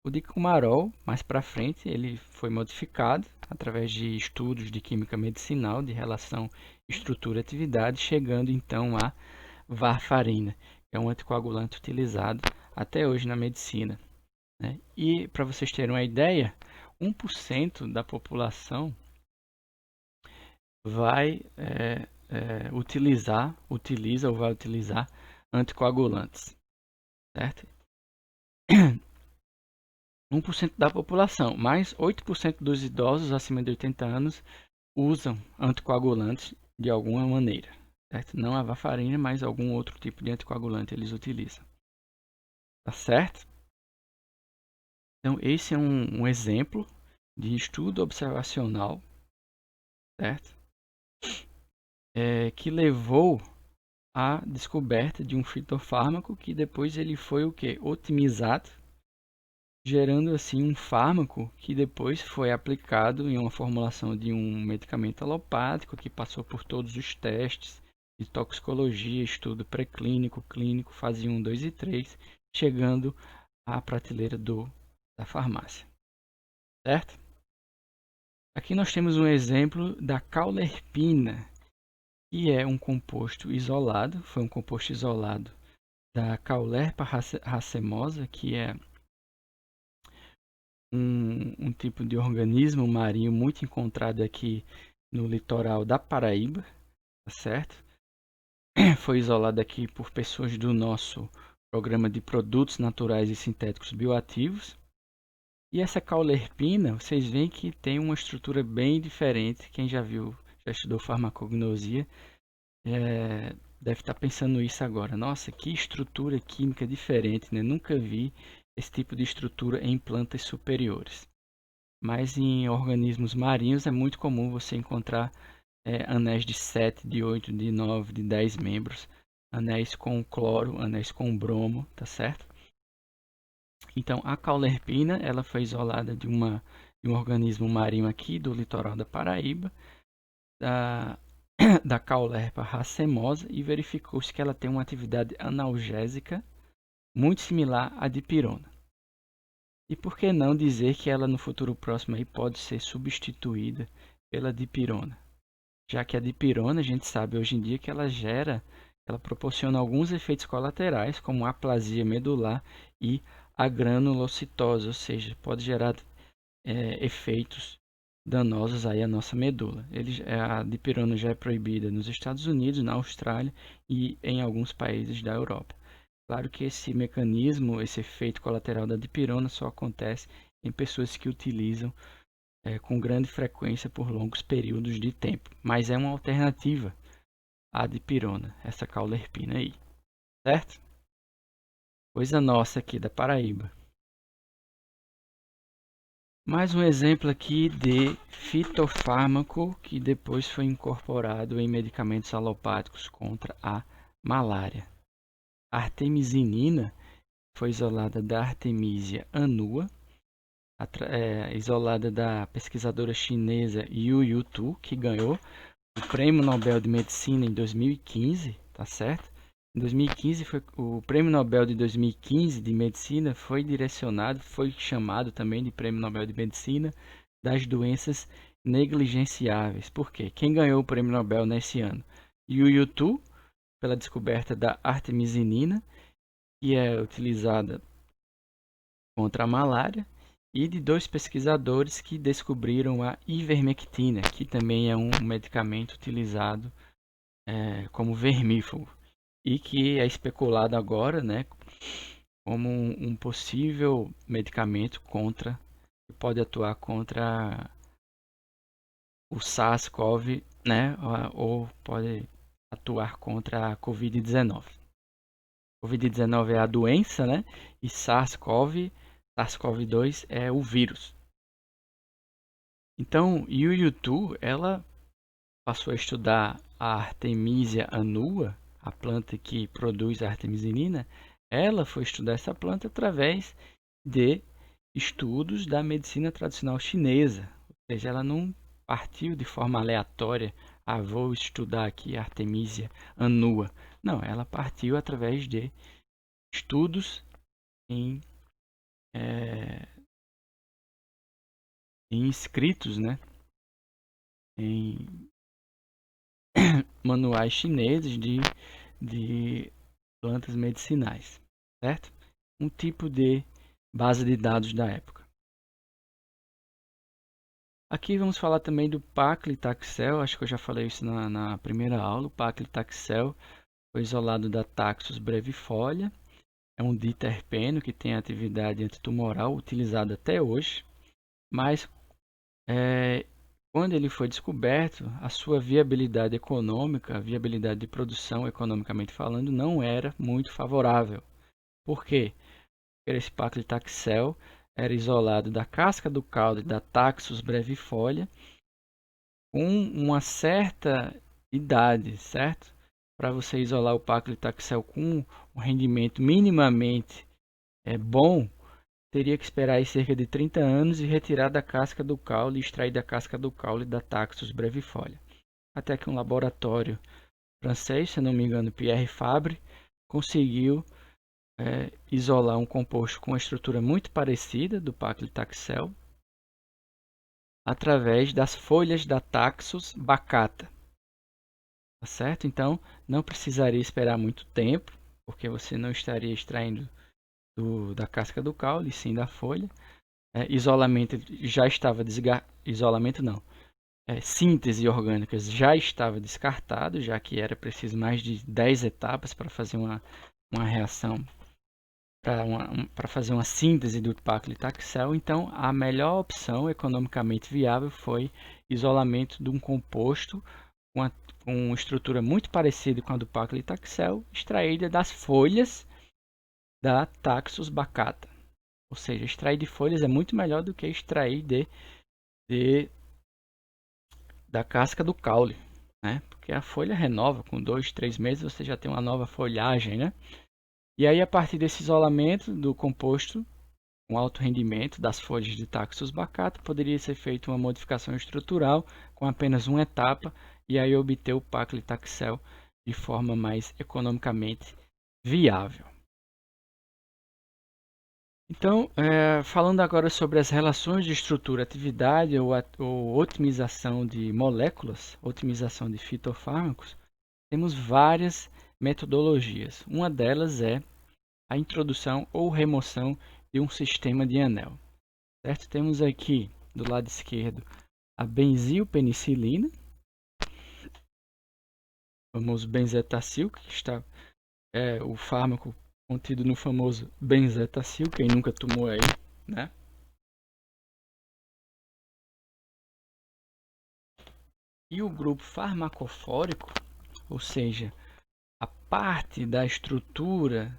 A: O dicumarol, mais para frente, ele foi modificado através de estudos de química medicinal de relação estrutura-atividade, chegando então a varfarina, que é um anticoagulante utilizado até hoje na medicina, né? E para vocês terem uma ideia, 1% da população vai utiliza ou vai utilizar anticoagulantes, certo? 1% da população, mais 8% dos idosos acima de 80 anos usam anticoagulantes de alguma maneira, certo? Não a varfarina, mas algum outro tipo de anticoagulante eles utilizam, tá certo? Então, esse é um exemplo de estudo observacional, certo? Que levou à descoberta de um fitofármaco que depois ele foi o quê? Otimizado, gerando assim um fármaco que depois foi aplicado em uma formulação de um medicamento alopático que passou por todos os testes de toxicologia, estudo pré-clínico, clínico, fase 1, 2 e 3, chegando à prateleira da farmácia, certo? Aqui nós temos um exemplo da caulerpina, que é um composto isolado, foi um composto isolado da Caulerpa racemosa, que é um tipo de organismo marinho muito encontrado aqui no litoral da Paraíba, tá certo? Foi isolado aqui por pessoas do nosso programa de produtos naturais e sintéticos bioativos. E essa caulerpina, vocês veem que tem uma estrutura bem diferente. Quem já viu, já estudou farmacognosia, deve estar pensando isso agora. Nossa, que estrutura química diferente, né? Nunca vi esse tipo de estrutura em plantas superiores. Mas em organismos marinhos é muito comum você encontrar anéis de 7, de 8, de 9, de 10 membros, anéis com cloro, anéis com bromo, tá certo? Então a caulerpina, ela foi isolada de um organismo marinho aqui do litoral da Paraíba, da Caulerpa racemosa, e verificou-se que ela tem uma atividade analgésica muito similar à dipirona. E por que não dizer que ela no futuro próximo aí pode ser substituída pela dipirona? Já que a dipirona, a gente sabe hoje em dia que ela proporciona alguns efeitos colaterais, como aplasia medular e a granulocitose, ou seja, pode gerar efeitos danosos aí à nossa medula. A dipirona já é proibida nos Estados Unidos, na Austrália e em alguns países da Europa. Claro que esse mecanismo, esse efeito colateral da dipirona só acontece em pessoas que utilizam com grande frequência por longos períodos de tempo, mas é uma alternativa à dipirona, essa caulerpina aí, certo? Coisa nossa aqui da Paraíba. Mais um exemplo aqui de fitofármaco que depois foi incorporado em medicamentos alopáticos contra a malária. A artemisinina foi isolada da Artemisia annua, isolada da pesquisadora chinesa Yu Yutu, que ganhou o Prêmio Nobel de Medicina em 2015, tá certo? Em 2015 o Prêmio Nobel de 2015 de Medicina foi chamado também de Prêmio Nobel de Medicina das doenças negligenciáveis. Por quê? Quem ganhou o Prêmio Nobel nesse ano? Yu Yutu, pela descoberta da artemisinina, que é utilizada contra a malária, e de 2 pesquisadores que descobriram a ivermectina, que também é um medicamento utilizado como vermífugo e que é especulado agora, né, como um possível medicamento que pode atuar contra o SARS-CoV, né, ou pode atuar contra a COVID-19. COVID-19 é a doença, né, e SARS-CoV-2 é o vírus. Então, Yu Yutu, ela passou a estudar a Artemisia annua, a planta que produz a artemisinina. Ela foi estudar essa planta através de estudos da medicina tradicional chinesa. Ou seja, ela não partiu de forma aleatória, vou estudar aqui a Artemisia annua. Não, ela partiu através de estudos em escritos, né, em manuais chineses de plantas medicinais, certo? Um tipo de base de dados da época. Aqui vamos falar também do paclitaxel, acho que eu já falei isso na primeira aula. O paclitaxel foi isolado da Taxus brevifolia, é um diterpeno que tem atividade antitumoral utilizado até hoje, mas quando ele foi descoberto, a sua viabilidade econômica, a viabilidade de produção economicamente falando, não era muito favorável. Por quê? Porque esse paclitaxel era isolado da casca do caule da Taxus brevifolia com uma certa idade, certo? Para você isolar o paclitaxel com um rendimento minimamente bom, teria que esperar aí cerca de 30 anos e retirar da casca do caule e extrair da casca do caule da Taxus brevifolia. Até que um laboratório francês, se não me engano, Pierre Fabre, conseguiu isolar um composto com uma estrutura muito parecida do paclitaxel através das folhas da Taxus baccata. Tá certo? Então, não precisaria esperar muito tempo, porque você não estaria extraindo da casca do caule, e sim da folha. Isolamento já estava isolamento não. Síntese orgânica já estava descartado, já que era preciso mais de 10 etapas para fazer uma reação, para fazer uma síntese do paclitaxel. Então, a melhor opção economicamente viável foi isolamento de um composto com uma estrutura muito parecida com a do paclitaxel, extraída das folhas da Taxus baccata. Ou seja, extrair de folhas é muito melhor do que extrair da casca do caule, né? Porque a folha renova, com 2, 3 meses você já tem uma nova folhagem, né? E aí, a partir desse isolamento do composto com alto rendimento das folhas de Taxus baccata, poderia ser feita uma modificação estrutural com apenas uma etapa e aí obter o paclitaxel de forma mais economicamente viável. Então, falando agora sobre as relações de estrutura-atividade ou otimização de moléculas, otimização de fitofármacos, temos várias metodologias. Uma delas é a introdução ou remoção de um sistema de anel. Certo? Temos aqui do lado esquerdo a benzilpenicilina, o famoso benzetacil, que está o fármaco contido no famoso benzetacil, quem nunca tomou aí, né? E o grupo farmacofórico, ou seja, a parte da estrutura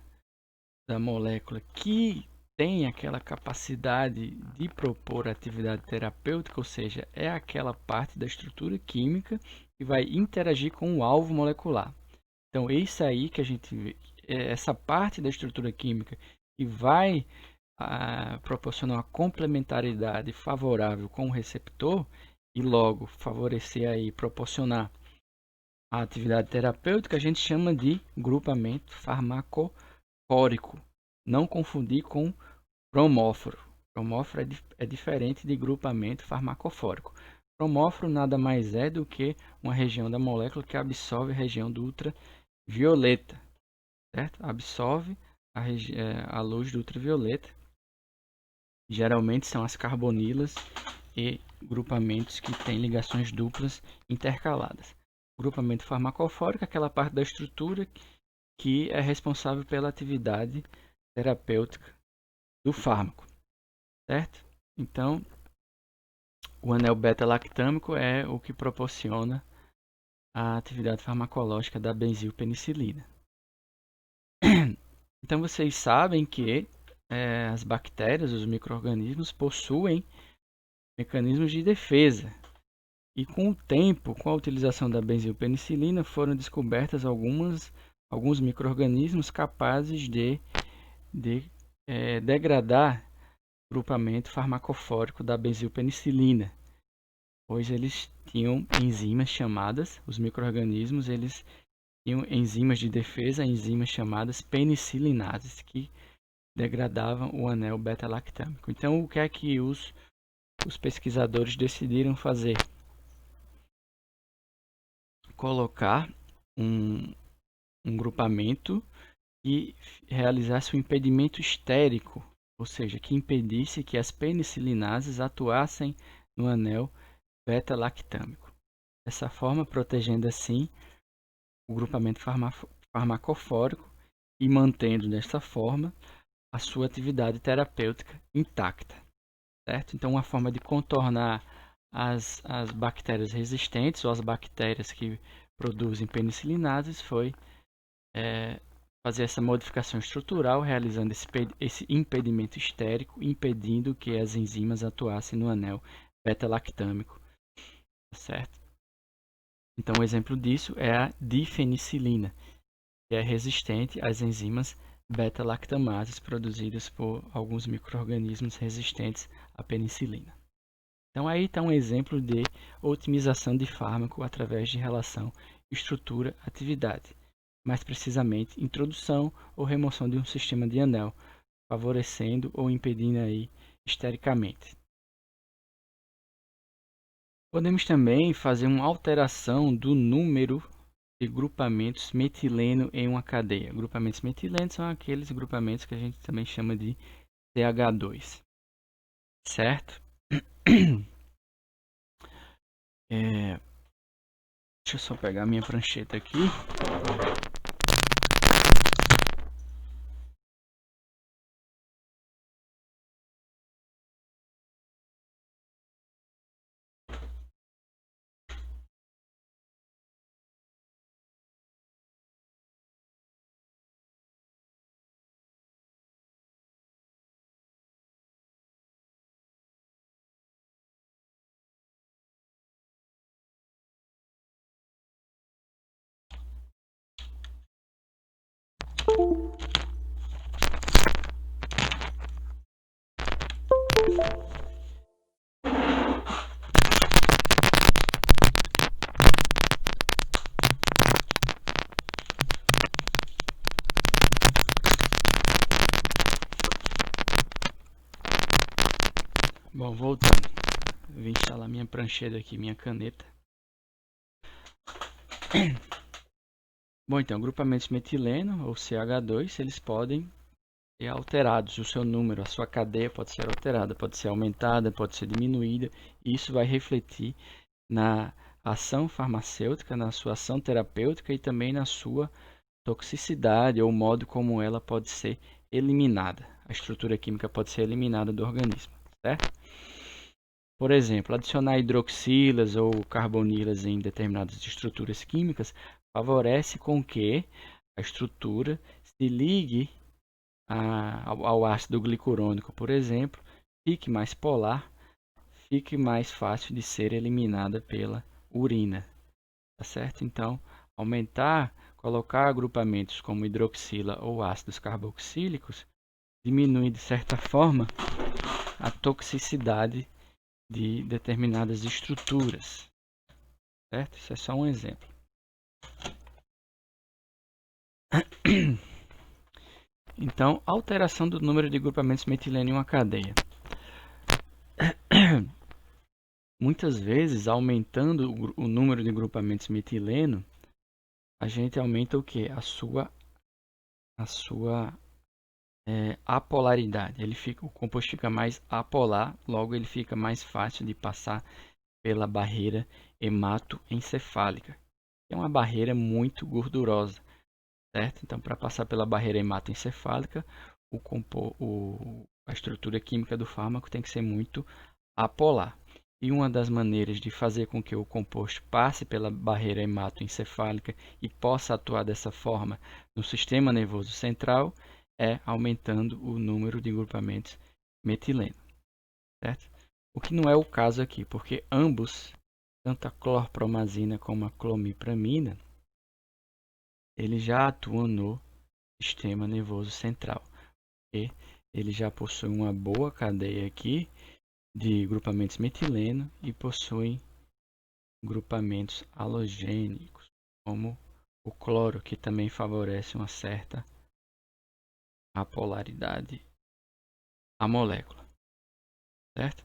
A: da molécula que tem aquela capacidade de propor atividade terapêutica, ou seja, é aquela parte da estrutura química que vai interagir com o alvo molecular. Então, isso aí que a gente vê, essa parte da estrutura química que vai proporcionar uma complementaridade favorável com o receptor e logo favorecer aí, proporcionar a atividade terapêutica, a gente chama de grupamento farmacofórico. Não confundir com cromóforo. Cromóforo é diferente de grupamento farmacofórico. Cromóforo nada mais é do que uma região da molécula que absorve a região do ultravioleta, certo? Absorve a luz do ultravioleta. Geralmente são as carbonilas e grupamentos que têm ligações duplas intercaladas. Grupamento farmacofórico é aquela parte da estrutura que é responsável pela atividade terapêutica do fármaco, certo? Então, o anel beta-lactâmico é o que proporciona a atividade farmacológica da benzilpenicilina. Então, vocês sabem que as bactérias, os micro-organismos, possuem mecanismos de defesa. E com o tempo, com a utilização da benzilpenicilina, foram descobertas alguns micro-organismos capazes de degradar o grupamento farmacofórico da benzilpenicilina, pois eles tinham enzimas chamadas, os micro-organismos, eles tinham enzimas de defesa, enzimas chamadas penicilinases, que degradavam o anel beta-lactâmico. Então, o que é que os pesquisadores decidiram fazer? Colocar um grupamento que realizasse um impedimento estérico, ou seja, que impedisse que as penicilinases atuassem no anel beta-lactâmico. Dessa forma, protegendo assim o grupamento farmacofórico e mantendo desta forma a sua atividade terapêutica intacta, certo? Então, uma forma de contornar as bactérias resistentes ou as bactérias que produzem penicilinases foi fazer essa modificação estrutural, realizando esse impedimento estérico, impedindo que as enzimas atuassem no anel beta-lactâmico, certo? Então, um exemplo disso é a difenicilina, que é resistente às enzimas beta-lactamases produzidas por alguns micro-organismos resistentes à penicilina. Então, aí está um exemplo de otimização de fármaco através de relação estrutura, atividade. Mais precisamente, introdução ou remoção de um sistema de anel, favorecendo ou impedindo aí estericamente. Podemos também fazer uma alteração do número de grupamentos metileno em uma cadeia. Grupamentos metilenos são aqueles grupamentos que a gente também chama de CH2, certo? Deixa eu só pegar minha prancheta aqui. Bom, voltando. Vou instalar minha prancheta aqui, minha caneta. Bom, então, grupamentos metileno ou CH2, eles podem ser alterados. O seu número, a sua cadeia pode ser alterada, pode ser aumentada, pode ser diminuída. E isso vai refletir na ação farmacêutica, na sua ação terapêutica e também na sua toxicidade ou o modo como ela pode ser eliminada. A estrutura química pode ser eliminada do organismo, certo? Por exemplo, adicionar hidroxilas ou carbonilas em determinadas estruturas químicas favorece com que a estrutura se ligue ao ácido glicurônico, por exemplo, fique mais polar, fique mais fácil de ser eliminada pela urina, tá certo? Então, colocar agrupamentos como hidroxila ou ácidos carboxílicos diminui de certa forma a toxicidade de determinadas estruturas, certo? Isso é só um exemplo. Então, alteração do número de grupamentos metileno em uma cadeia. Muitas vezes, aumentando o número de grupamentos metileno, a gente aumenta o que? A sua apolaridade. O composto fica mais apolar, logo ele fica mais fácil de passar pela barreira hematoencefálica, que é uma barreira muito gordurosa, certo? Então, para passar pela barreira hematoencefálica, a estrutura química do fármaco tem que ser muito apolar. E uma das maneiras de fazer com que o composto passe pela barreira hematoencefálica e possa atuar dessa forma no sistema nervoso central é aumentando o número de grupamentos metileno, certo? O que não é o caso aqui, porque ambos, tanto a clorpromazina como a clomipramina, eles já atuam no sistema nervoso central. E ele já possui uma boa cadeia aqui de grupamentos metileno e possuem grupamentos halogênicos, como o cloro, que também favorece uma certa apolaridade à molécula, certo?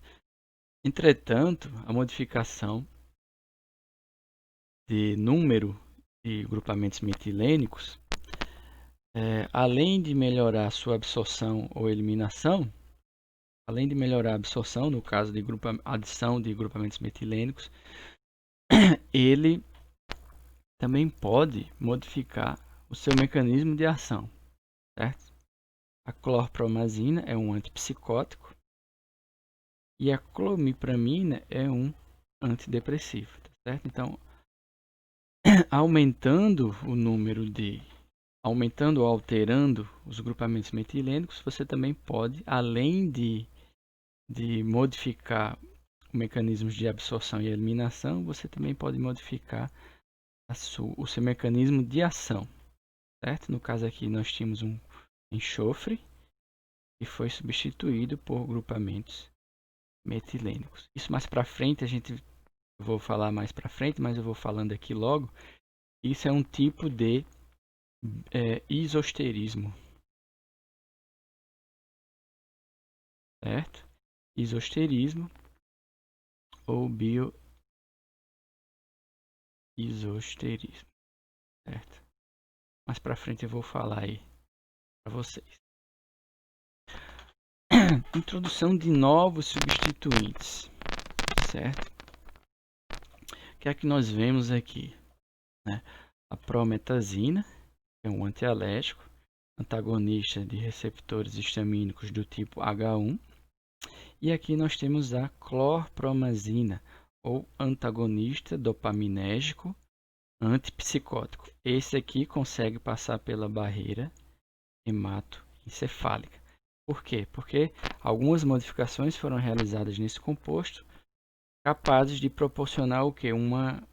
A: Entretanto, a modificação de número de grupamentos metilênicos, além de melhorar sua absorção ou eliminação, além de melhorar a absorção, no caso de adição de grupamentos metilênicos, ele também pode modificar o seu mecanismo de ação, certo? A clorpromazina é um antipsicótico e a clomipramina é um antidepressivo, tá certo? Então, aumentando ou alterando os grupamentos metilênicos, você também pode, além de modificar mecanismos de absorção e eliminação, você também pode modificar o seu mecanismo de ação, certo? No caso aqui nós tínhamos um enxofre que foi substituído por grupamentos metilênicos. Isso mais para frente eu vou falar mais para frente, mas eu vou falando aqui logo Isso é um tipo de isosterismo, certo? Isosterismo ou bioisosterismo, certo? Mais para frente eu vou falar aí para vocês. Introdução de novos substituintes, certo? O que é que nós vemos aqui, né? A prometazina, que é um antialérgico, antagonista de receptores histamínicos do tipo H1. E aqui nós temos a clorpromazina, ou antagonista dopaminérgico antipsicótico. Esse aqui consegue passar pela barreira hematoencefálica. Por quê? Porque algumas modificações foram realizadas nesse composto, capazes de proporcionar o quê? Uma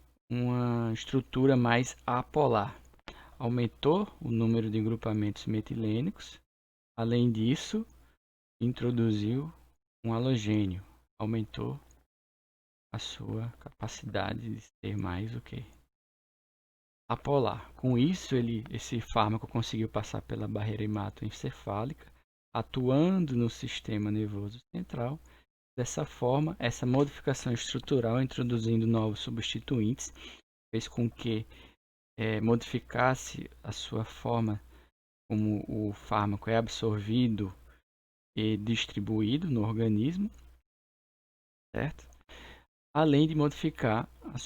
A: estrutura mais apolar. Aumentou o número de grupamentos metilênicos. Além disso, introduziu um halogênio. Aumentou a sua capacidade de ser mais o quê? Apolar. Com isso, esse fármaco conseguiu passar pela barreira hematoencefálica, atuando no sistema nervoso central. Dessa forma, essa modificação estrutural, introduzindo novos substituintes, fez com que modificasse a sua forma como o fármaco é absorvido e distribuído no organismo, certo? Além de modificar o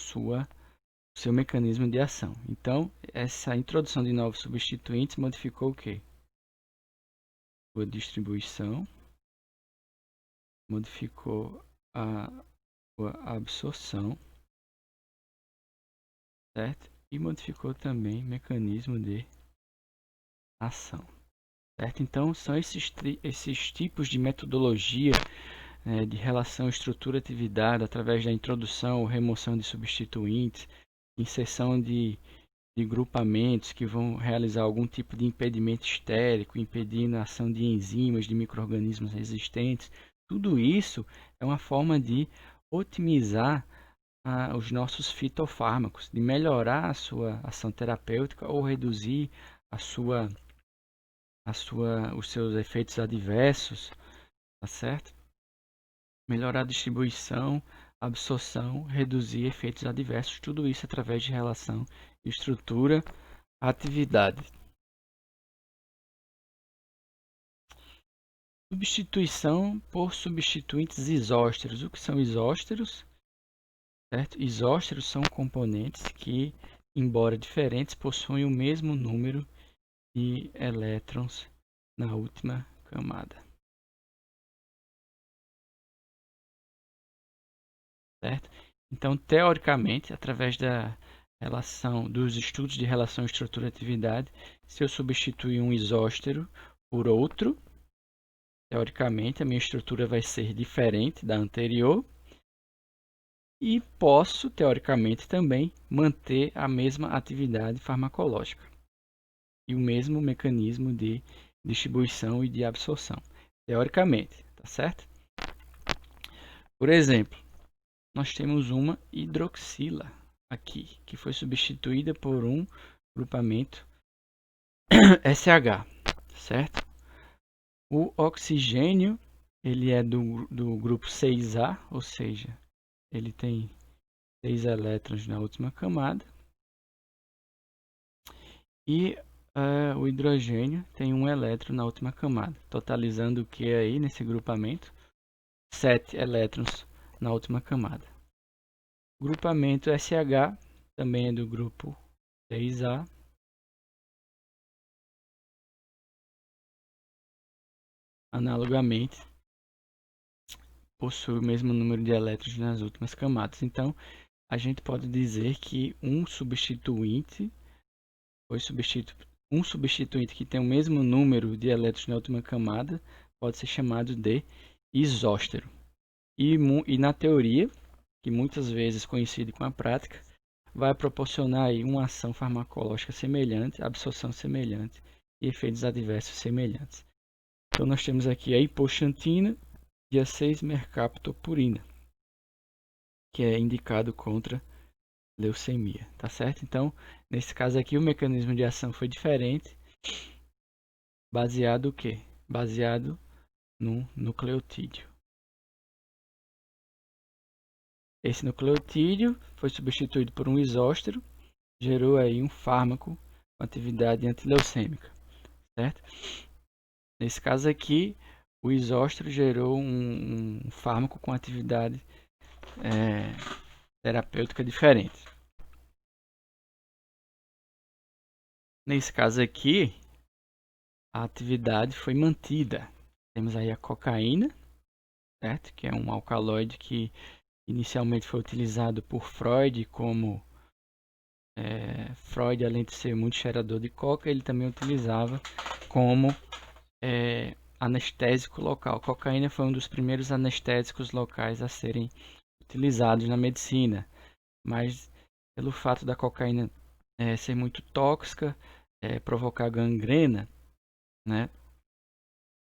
A: seu mecanismo de ação. Então, essa introdução de novos substituintes modificou o quê? Sua distribuição, modificou a sua absorção, certo? E modificou também o mecanismo de ação, certo? Então, são esses tipos de metodologia de relação estrutura-atividade através da introdução ou remoção de substituintes, inserção de grupamentos que vão realizar algum tipo de impedimento estérico, impedindo a ação de enzimas, de micro-organismos resistentes. Tudo isso é uma forma de otimizar os nossos fitofármacos, de melhorar a sua ação terapêutica ou reduzir os seus efeitos adversos, tá certo? Melhorar a distribuição, absorção, reduzir efeitos adversos, tudo isso através de relação estrutura, atividade. Substituição por substituintes isósteros. O que são isósteros? Certo? Isósteros são componentes que, embora diferentes, possuem o mesmo número de elétrons na última camada. Certo? Então, teoricamente, através da relação dos estudos de relação estrutura-atividade, se eu substituir um isóstero por outro, teoricamente a minha estrutura vai ser diferente da anterior e posso, teoricamente, também manter a mesma atividade farmacológica e o mesmo mecanismo de distribuição e de absorção, teoricamente, tá certo? Por exemplo, nós temos uma hidroxila aqui, que foi substituída por um grupamento SH, certo? O oxigênio, ele é do grupo 6A, ou seja, ele tem 6 elétrons na última camada. E o hidrogênio tem um elétron na última camada, totalizando o que aí nesse grupamento? 7 elétrons na última camada. O grupamento SH também é do grupo 6A. Analogamente, possui o mesmo número de elétrons nas últimas camadas. Então, a gente pode dizer que um substituinte que tem o mesmo número de elétrons na última camada pode ser chamado de isóstero. E na teoria, que muitas vezes coincide com a prática, vai proporcionar aí uma ação farmacológica semelhante, absorção semelhante e efeitos adversos semelhantes. Então nós temos aqui a hipoxantina e a 6-mercaptopurina, que é indicado contra leucemia, tá certo? Então, nesse caso aqui, o mecanismo de ação foi diferente, baseado o quê? Baseado no nucleotídeo. Esse nucleotídeo foi substituído por um isóstero, gerou aí um fármaco com atividade antileucêmica, certo? Nesse caso aqui, o isóstero gerou um fármaco com atividade terapêutica diferente. Nesse caso aqui, a atividade foi mantida. Temos aí a cocaína, certo? Que é um alcaloide que inicialmente foi utilizado por Freud como Freud, além de ser muito cheirador de coca, ele também utilizava como anestésico local. Cocaína foi um dos primeiros anestésicos locais a serem utilizados na medicina, mas pelo fato da cocaína ser muito tóxica, provocar gangrena, né?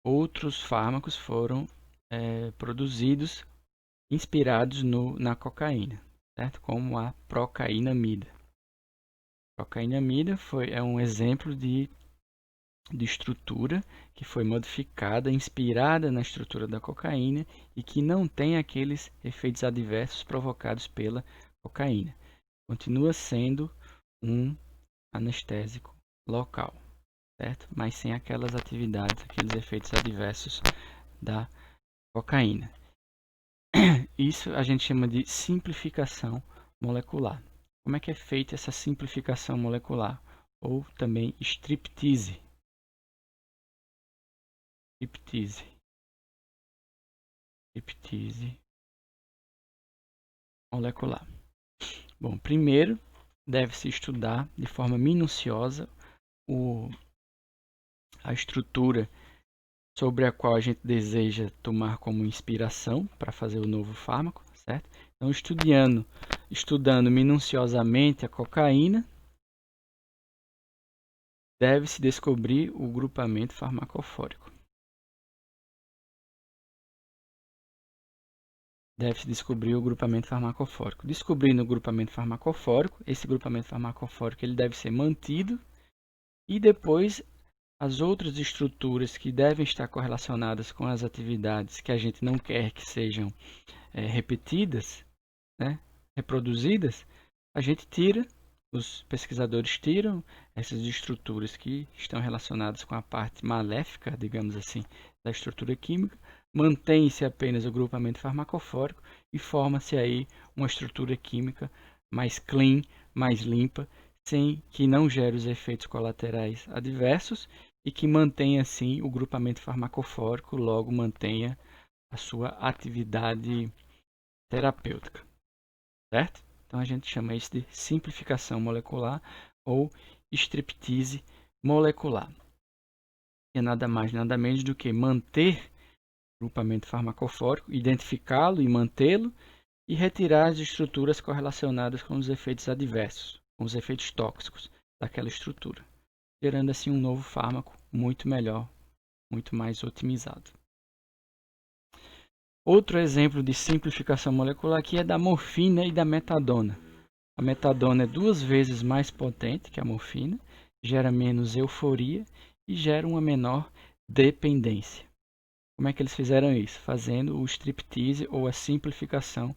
A: Outros fármacos foram produzidos inspirados na cocaína, certo? Como a procainamida. Procainamida é um exemplo de estrutura que foi modificada, inspirada na estrutura da cocaína e que não tem aqueles efeitos adversos provocados pela cocaína. Continua sendo um anestésico local, certo? Mas sem aquelas atividades, aqueles efeitos adversos da cocaína. Isso a gente chama de simplificação molecular. Como é que é feita essa simplificação molecular? Ou também striptease. Striptease molecular. Bom, primeiro deve-se estudar de forma minuciosa a estrutura sobre a qual a gente deseja tomar como inspiração para fazer o novo fármaco, certo? Então, estudando minuciosamente a cocaína, deve-se descobrir o grupamento farmacofórico. Descobrindo o grupamento farmacofórico, esse grupamento farmacofórico ele deve ser mantido e depois as outras estruturas que devem estar correlacionadas com as atividades que a gente não quer que sejam repetidas, né, reproduzidas, a gente tira, os pesquisadores tiram essas estruturas que estão relacionadas com a parte maléfica, digamos assim, da estrutura química, mantém-se apenas o grupamento farmacofórico e forma-se aí uma estrutura química mais clean, mais limpa, sem que não gere os efeitos colaterais adversos e que mantenha assim o grupamento farmacofórico, logo mantenha a sua atividade terapêutica, certo? Então a gente chama isso de simplificação molecular ou striptease molecular. É nada mais, nada menos do que manter o grupamento farmacofórico, identificá-lo e mantê-lo e retirar as estruturas correlacionadas com os efeitos adversos, com os efeitos tóxicos daquela estrutura, gerando assim um novo fármaco muito melhor, muito mais otimizado. Outro exemplo de simplificação molecular aqui é da morfina e da metadona. A metadona é 2 vezes mais potente que a morfina, gera menos euforia e gera uma menor dependência. Como é que eles fizeram isso? Fazendo o striptease ou a simplificação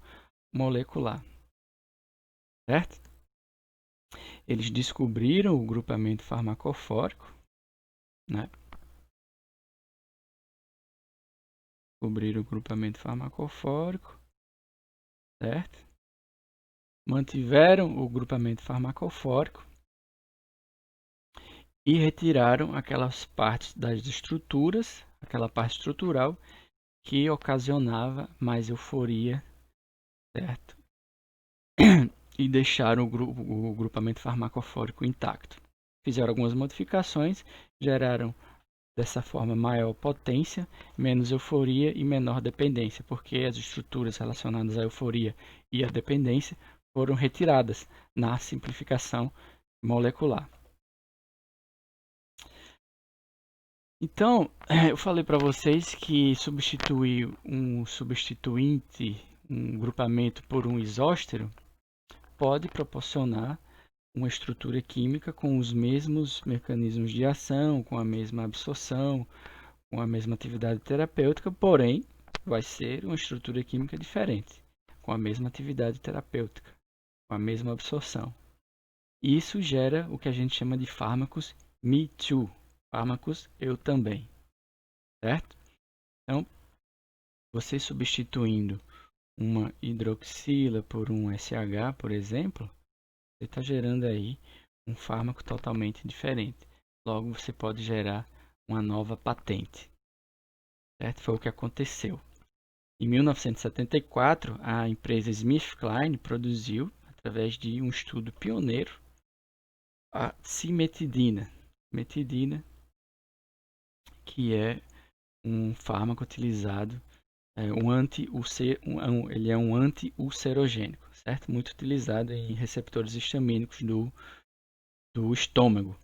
A: molecular. Certo? Eles descobriram o grupamento farmacofórico, né? Descobriram o grupamento farmacofórico, certo? Mantiveram o grupamento farmacofórico e retiraram aquelas partes das estruturas, aquela parte estrutural que ocasionava mais euforia, certo? E deixaram o grupamento farmacofórico intacto. Fizeram algumas modificações, geraram dessa forma maior potência, menos euforia e menor dependência, porque as estruturas relacionadas à euforia e à dependência foram retiradas na simplificação molecular. Então, eu falei para vocês que substituir um substituinte, um grupamento por um isóstero, pode proporcionar uma estrutura química com os mesmos mecanismos de ação, com a mesma absorção, com a mesma atividade terapêutica, porém vai ser uma estrutura química diferente, com a mesma atividade terapêutica, com a mesma absorção. Isso gera o que a gente chama de fármacos Me Too, fármacos eu também, certo? Então, você substituindo uma hidroxila por um SH, por exemplo, você está gerando aí um fármaco totalmente diferente. Logo, você pode gerar uma nova patente. Certo? Foi o que aconteceu. Em 1974, a empresa SmithKline produziu, através de um estudo pioneiro, a cimetidina. Cimetidina, que é um fármaco utilizado, ele é um anti-ulcerogênico, certo? Muito utilizado em receptores histamínicos do estômago.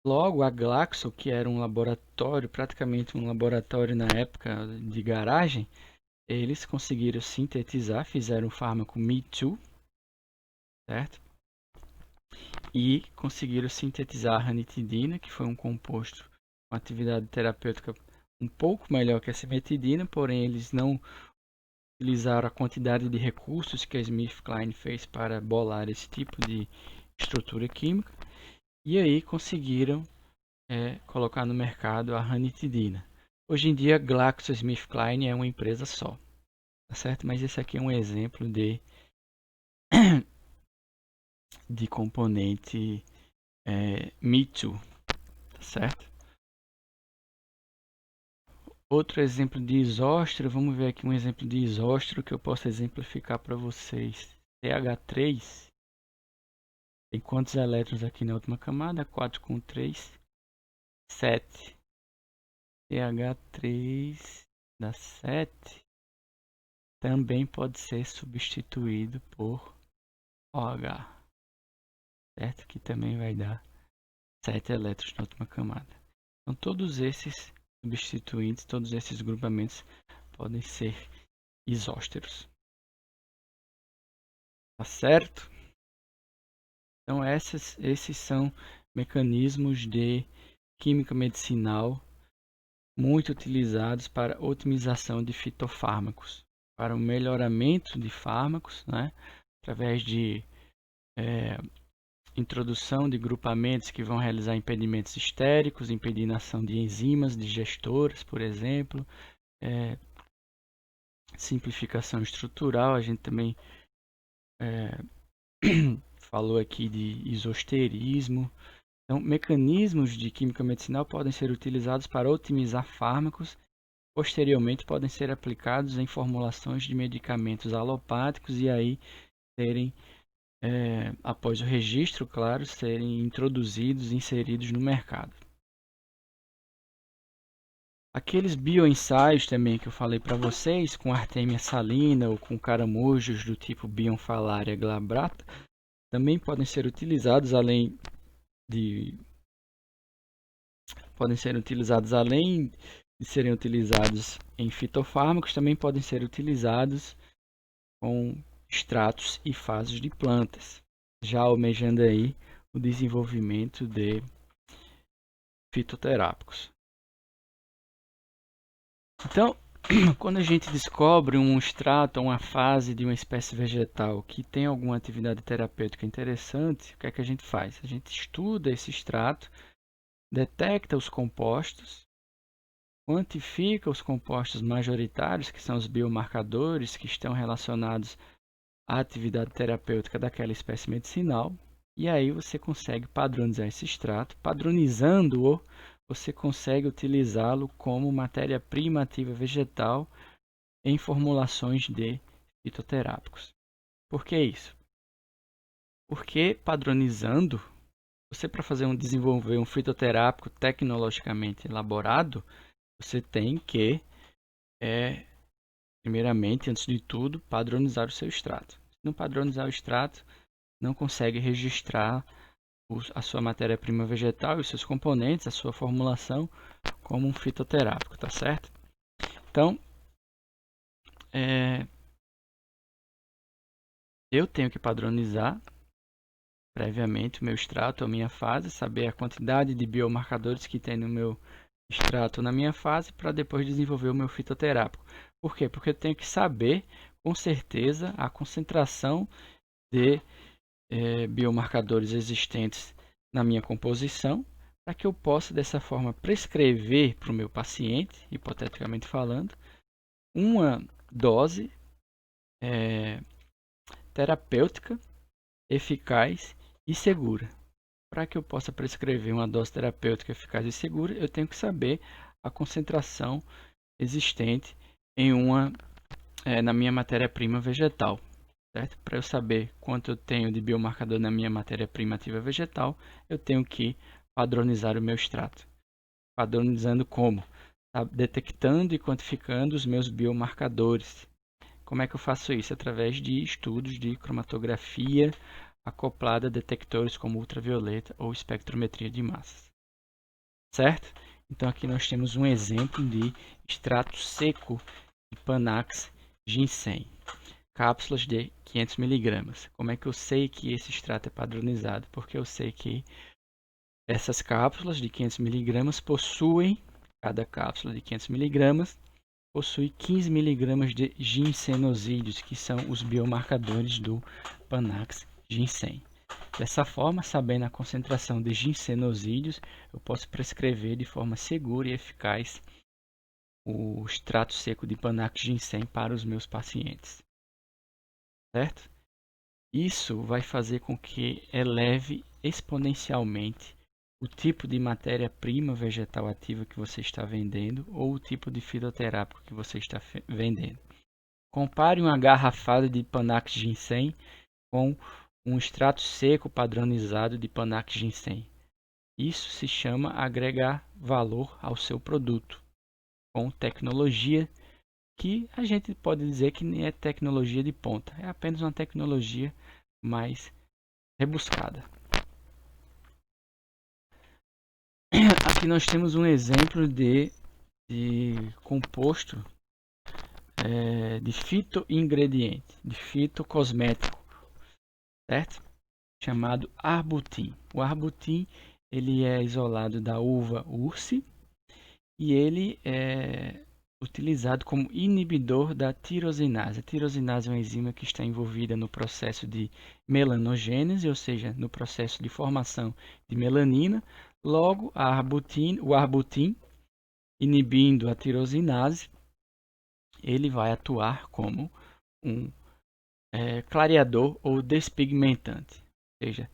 A: Logo, a Glaxo, que era um laboratório, praticamente um laboratório na época de garagem, eles conseguiram sintetizar, fizeram o fármaco Me Too, certo? E conseguiram sintetizar a ranitidina, que foi um composto com atividade terapêutica um pouco melhor que a cimetidina, porém eles não utilizaram a quantidade de recursos que a SmithKline fez para bolar esse tipo de estrutura química, e aí conseguiram colocar no mercado a ranitidina. Hoje em dia, GlaxoSmithKline é uma empresa só, tá certo? Mas esse aqui é um exemplo de componente Me Too, tá certo? Outro exemplo de isóstero, vamos ver aqui um exemplo de isóstero que eu posso exemplificar para vocês. CH3 tem quantos elétrons aqui na última camada? 4 com 3, 7. CH3 dá 7. Também pode ser substituído por OH, certo? Que também vai dar 7 elétrons na última camada. Então, todos esses substituintes, todos esses grupamentos podem ser isósteros. Tá certo? Então, esses são mecanismos de química medicinal muito utilizados para otimização de fitofármacos, para o melhoramento de fármacos, né? Através de introdução de grupamentos que vão realizar impedimentos estéricos, impedindo a ação de enzimas digestoras, por exemplo, simplificação estrutural. A gente também falou aqui de isosterismo. Então, mecanismos de química medicinal podem ser utilizados para otimizar fármacos. Posteriormente, podem ser aplicados em formulações de medicamentos alopáticos e aí serem, após o registro, claro, serem introduzidos, inseridos no mercado. Aqueles bioensaios também que eu falei para vocês, com Artemia salina ou com caramujos do tipo Bionfalaria glabrata, também podem ser utilizados além de serem utilizados em fitofármacos, também podem ser utilizados com extratos e fases de plantas, já almejando aí o desenvolvimento de fitoterápicos. Então, quando a gente descobre um extrato ou uma fase de uma espécie vegetal que tem alguma atividade terapêutica interessante, o que é que a gente faz? A gente estuda esse extrato, detecta os compostos, quantifica os compostos majoritários, que são os biomarcadores que estão relacionados à atividade terapêutica daquela espécie medicinal, e aí você consegue padronizar esse extrato. Padronizando-o, você consegue utilizá-lo como matéria-prima ativa vegetal em formulações de fitoterápicos. Por que isso? Porque padronizando, você para desenvolver um fitoterápico tecnologicamente elaborado, você tem que, primeiramente, antes de tudo, padronizar o seu extrato. Se não padronizar o extrato, não consegue registrar a sua matéria-prima vegetal e os seus componentes, a sua formulação, como um fitoterápico, tá certo? Então, eu tenho que padronizar previamente o meu extrato, a minha fase, saber a quantidade de biomarcadores que tem no meu extrato, na minha fase, para depois desenvolver o meu fitoterápico. Por quê? Porque eu tenho que saber com certeza a concentração de biomarcadores existentes na minha composição, para que eu possa dessa forma prescrever para o meu paciente, hipoteticamente falando, uma dose terapêutica eficaz e segura. Para que eu possa prescrever uma dose terapêutica eficaz e segura, eu tenho que saber a concentração existente na minha matéria-prima vegetal. Certo? Para eu saber quanto eu tenho de biomarcador na minha matéria-prima ativa vegetal, eu tenho que padronizar o meu extrato. Padronizando como? Detectando e quantificando os meus biomarcadores. Como é que eu faço isso? Através de estudos de cromatografia acoplada a detectores como ultravioleta ou espectrometria de massas. Certo? Então aqui nós temos um exemplo de extrato seco de Panax ginseng. Cápsulas de 500 mg. Como é que eu sei que esse extrato é padronizado? Porque eu sei que essas cápsulas de 500 mg possuem, cada cápsula de 500 mg possui 15 mg de ginsenosídeos, que são os biomarcadores do Panax ginseng. Dessa forma, sabendo a concentração de ginsenosídeos, eu posso prescrever de forma segura e eficaz o extrato seco de Panax ginseng para os meus pacientes. Certo? Isso vai fazer com que eleve exponencialmente o tipo de matéria-prima vegetal ativa que você está vendendo ou o tipo de fitoterápico que você está vendendo. Compare uma garrafada de Panax ginseng com um extrato seco padronizado de Panax ginseng. Isso se chama agregar valor ao seu produto com tecnologia que a gente pode dizer que nem é tecnologia de ponta, é apenas uma tecnologia mais rebuscada. Aqui nós temos um exemplo de composto de fitoingrediente, de fitocosmético, certo? Chamado arbutin. O arbutin ele é isolado da uva ursi e ele é utilizado como inibidor da tirosinase. A tirosinase é uma enzima que está envolvida no processo de melanogênese, ou seja, no processo de formação de melanina. Logo, o arbutin, inibindo a tirosinase, ele vai atuar como um clareador ou despigmentante. Ou seja,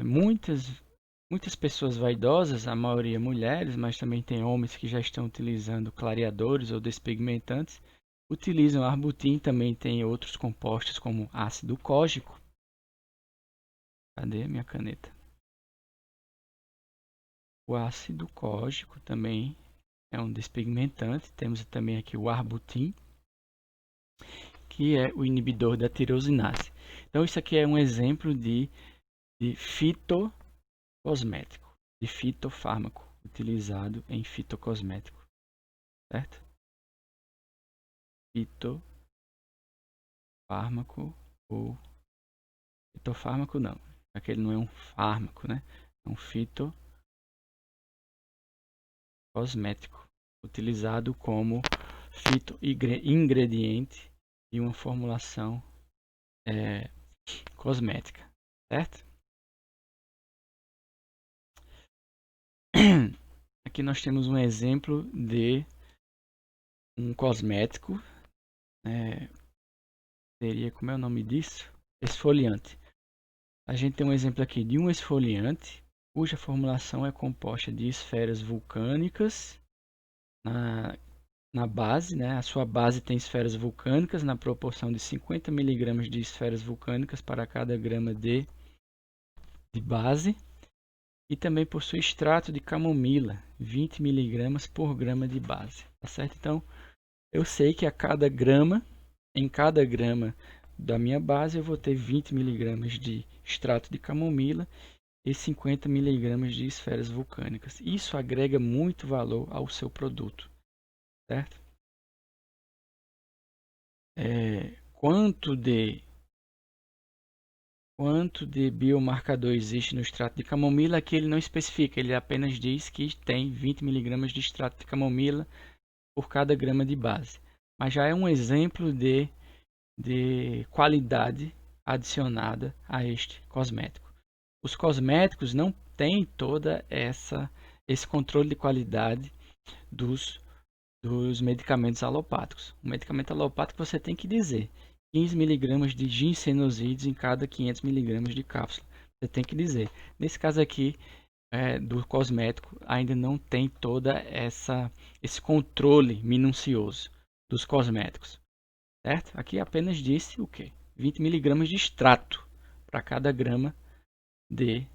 A: muitas pessoas vaidosas, a maioria mulheres, mas também tem homens que já estão utilizando clareadores ou despigmentantes, utilizam arbutin, também tem outros compostos como ácido cógico. Cadê a minha caneta? O ácido cógico também é um despigmentante. Temos também aqui o arbutin, que é o inibidor da tirosinase. Então isso aqui é um exemplo de fitocosmético, de fitofármaco utilizado em fitocosmético, certo? Fitofármaco ou fitofármaco não, aquele não é um fármaco, né? É um fitocosmético utilizado como fitoingrediente de uma formulação cosmética, certo? Aqui nós temos um exemplo de um cosmético, seria, como é o nome disso? Esfoliante. A gente tem um exemplo aqui de um esfoliante, cuja formulação é composta de esferas vulcânicas na base, né? A sua base tem esferas vulcânicas na proporção de 50 mg de esferas vulcânicas para cada grama de base. E também possui extrato de camomila, 20 mg por grama de base. Tá certo? Então, eu sei que em cada grama da minha base, eu vou ter 20 mg de extrato de camomila e 50 mg de esferas vulcânicas. Isso agrega muito valor ao seu produto, certo? Quanto de quanto de biomarcador existe no extrato de camomila. Aqui ele não especifica, ele apenas diz que tem 20 mg de extrato de camomila por cada grama de base. Mas já é um exemplo de qualidade adicionada a este cosmético. Os cosméticos não têm toda esse controle de qualidade dos medicamentos alopáticos. O medicamento alopático você tem que dizer 15 mg de ginsenosídeos em cada 500 mg de cápsula. Você tem que dizer. Nesse caso aqui, do cosmético, ainda não tem toda esse controle minucioso dos cosméticos. Certo? Aqui apenas disse o quê? 20 mg de extrato para cada grama de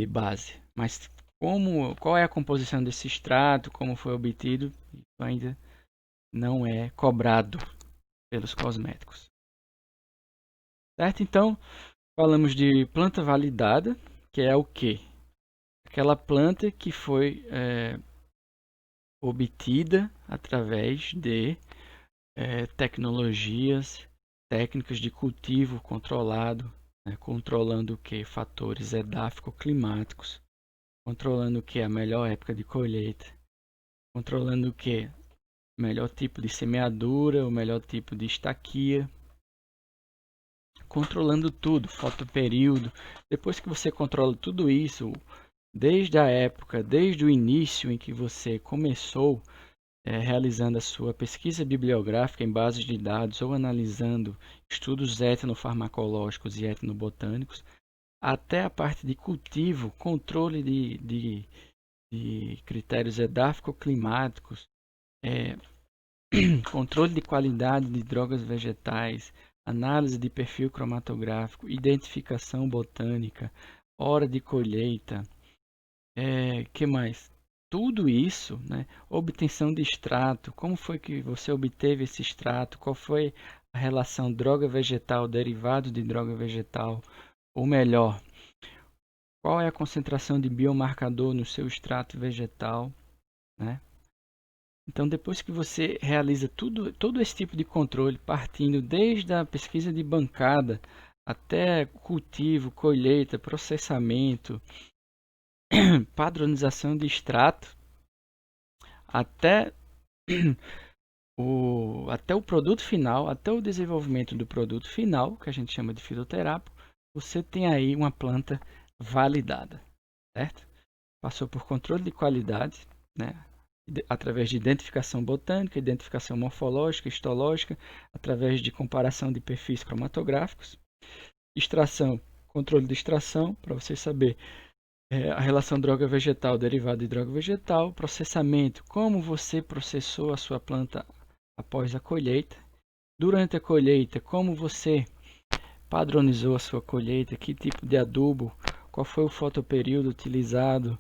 A: base. Mas qual é a composição desse extrato, como foi obtido, isso ainda não é cobrado pelos cosméticos. Certo? Então, falamos de planta validada, que é o quê? Aquela planta que foi obtida através de tecnologias, técnicas de cultivo controlado, controlando o que? Fatores edáfico-climáticos, controlando o que? A melhor época de colheita, controlando o que? O melhor tipo de semeadura, o melhor tipo de estaquia, controlando tudo, fotoperíodo. Depois que você controla tudo isso, desde a época, desde o início em que você começou realizando a sua pesquisa bibliográfica em bases de dados ou analisando estudos etnofarmacológicos e etnobotânicos, até a parte de cultivo, controle de critérios edáfico-climáticos, controle de qualidade de drogas vegetais, análise de perfil cromatográfico, identificação botânica, hora de colheita, que mais? Tudo isso, obtenção de extrato, como foi que você obteve esse extrato, qual foi a relação droga vegetal, derivado de droga vegetal, ou melhor, qual é a concentração de biomarcador no seu extrato vegetal, Então, depois que você realiza todo esse tipo de controle, partindo desde a pesquisa de bancada até cultivo, colheita, processamento, padronização de extrato, até o produto final, até o desenvolvimento do produto final, que a gente chama de fitoterápico, você tem aí uma planta validada, certo? Passou por controle de qualidade, através de identificação botânica, identificação morfológica, histológica, através de comparação de perfis cromatográficos, extração, controle de extração, para você saber a relação droga vegetal, derivado de droga vegetal, processamento, como você processou a sua planta após a colheita, durante a colheita, como você padronizou a sua colheita, que tipo de adubo, qual foi o fotoperíodo utilizado,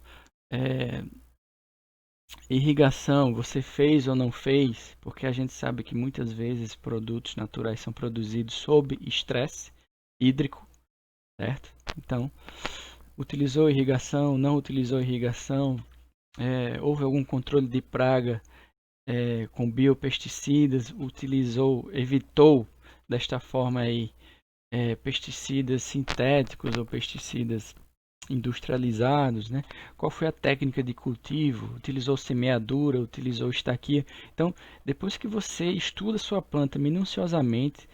A: irrigação, você fez ou não fez, porque a gente sabe que muitas vezes produtos naturais são produzidos sob estresse hídrico, certo? Então, utilizou irrigação, não utilizou irrigação, houve algum controle de praga com biopesticidas, evitou desta forma aí pesticidas sintéticos ou pesticidas industrializados, Qual foi a técnica de cultivo? Utilizou semeadura, utilizou estaquia? Então, depois que você estuda sua planta minuciosamente,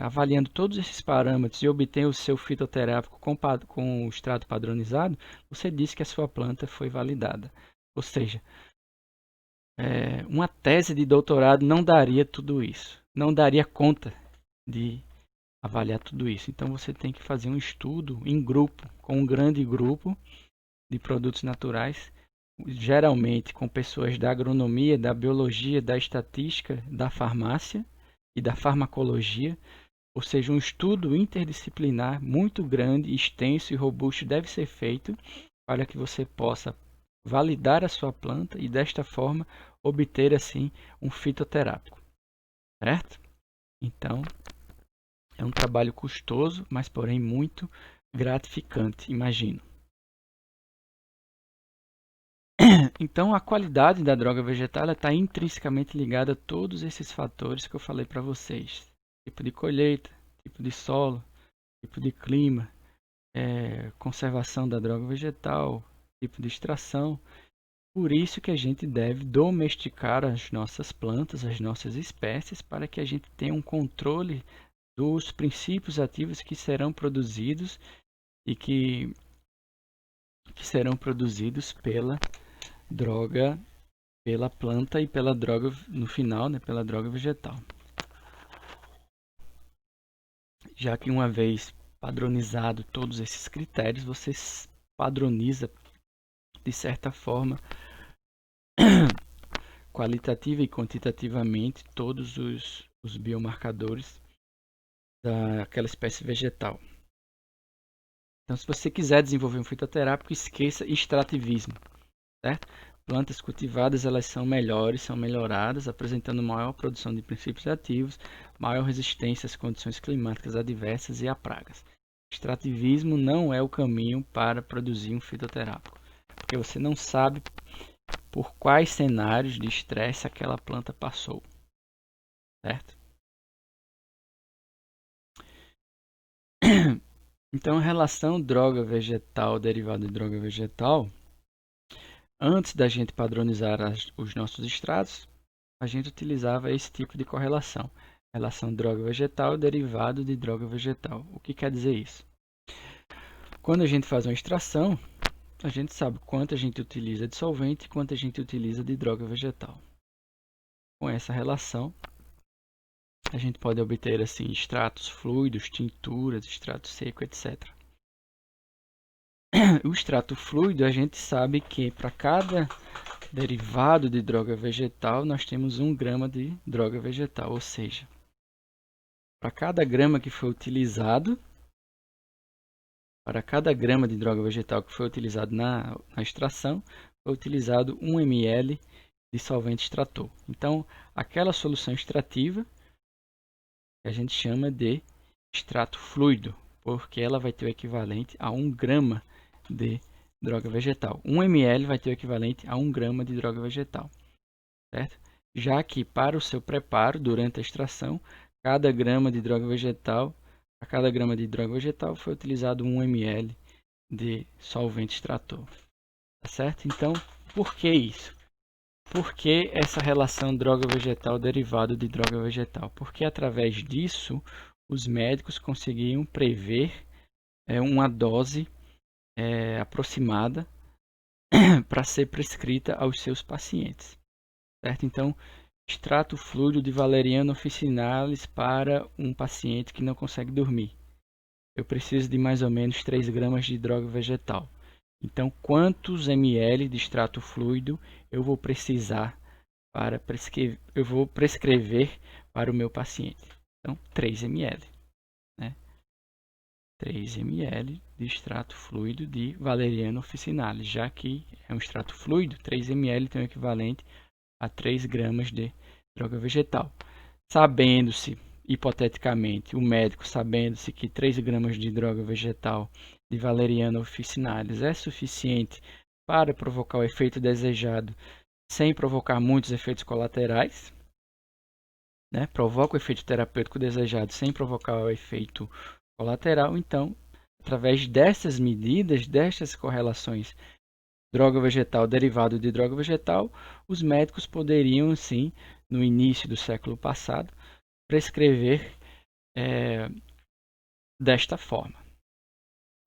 A: avaliando todos esses parâmetros e obtém o seu fitoterápico com o extrato padronizado, você diz que a sua planta foi validada. Ou seja, uma tese de doutorado não daria tudo isso, não daria conta de avaliar tudo isso. Então você tem que fazer um estudo em grupo, com um grande grupo de produtos naturais, geralmente com pessoas da agronomia, da biologia, da estatística, da farmácia e da farmacologia, ou seja, um estudo interdisciplinar muito grande, extenso e robusto deve ser feito para que você possa validar a sua planta e desta forma obter assim um fitoterápico, certo? Então, é um trabalho custoso, mas porém muito gratificante, imagino. Então, a qualidade da droga vegetal está intrinsecamente ligada a todos esses fatores que eu falei para vocês. Tipo de colheita, tipo de solo, tipo de clima, conservação da droga vegetal, tipo de extração. Por isso que a gente deve domesticar as nossas plantas, as nossas espécies, para que a gente tenha um controle dos princípios ativos que serão produzidos e que serão produzidos pela droga, pela planta e pela droga no final, né, pela droga vegetal. Já que uma vez padronizado todos esses critérios, você padroniza de certa forma qualitativa e quantitativamente todos os biomarcadores daquela espécie vegetal. Então, se você quiser desenvolver um fitoterápico, esqueça extrativismo, certo? Plantas cultivadas, elas são melhores, são melhoradas, apresentando maior produção de princípios ativos, maior resistência às condições climáticas adversas e a pragas. Extrativismo não é o caminho para produzir um fitoterápico, porque você não sabe por quais cenários de estresse aquela planta passou, certo? Então, a relação droga vegetal derivado de droga vegetal, antes da gente padronizar os nossos extratos, a gente utilizava esse tipo de correlação. Relação droga vegetal derivado de droga vegetal. O que quer dizer isso? Quando a gente faz uma extração, a gente sabe quanto a gente utiliza de solvente e quanto a gente utiliza de droga vegetal. Com essa relação, a gente pode obter assim extratos fluidos, tinturas, extrato seco, etc. O extrato fluido, a gente sabe que para cada derivado de droga vegetal, nós temos 1 grama de droga vegetal, ou seja, para cada grama que foi utilizado, para cada grama de droga vegetal que foi utilizado na extração, foi utilizado 1 ml de solvente extrator. Então, aquela solução extrativa, a gente chama de extrato fluido, porque ela vai ter o equivalente a 1 grama de droga vegetal. 1 ml vai ter o equivalente a 1 grama de droga vegetal, certo? Já que para o seu preparo, durante a extração, cada grama de droga vegetal, a cada grama de droga vegetal foi utilizado 1 ml de solvente extrator, tá certo? Então, por que isso? Por que essa relação droga vegetal derivado de droga vegetal? Porque através disso, os médicos conseguiam prever uma dose aproximada para ser prescrita aos seus pacientes, certo? Então, extrato fluido de valeriana officinalis para um paciente que não consegue dormir. Eu preciso de mais ou menos 3 gramas de droga vegetal. Então, quantos ml de extrato fluido eu vou precisar para prescrever para o meu paciente? Então, 3 ml, né? 3 ml de extrato fluido de valeriana officinalis, já que é um extrato fluido, 3 ml tem o equivalente a 3 gramas de droga vegetal. Sabendo-se, hipoteticamente, o médico sabendo-se que 3 gramas de droga vegetal de valeriana officinalis é suficiente para provocar o efeito desejado sem provocar muitos efeitos colaterais, né? Provoca o efeito terapêutico desejado sem provocar o efeito colateral. Então, através dessas medidas, destas correlações droga vegetal derivado de droga vegetal, os médicos poderiam, sim, no início do século passado, prescrever desta forma.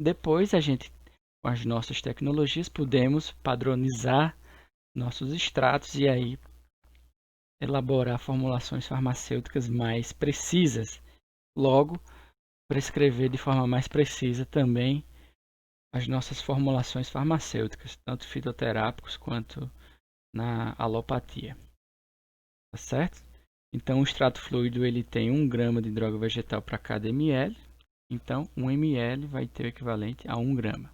A: Depois, a gente, com as nossas tecnologias, podemos padronizar nossos extratos e aí elaborar formulações farmacêuticas mais precisas. Logo, prescrever de forma mais precisa também as nossas formulações farmacêuticas, tanto fitoterápicos quanto na alopatia. Tá certo? Então, o extrato fluido ele tem 1 grama de droga vegetal para cada ml. Então, 1 ml vai ter o equivalente a 1 grama.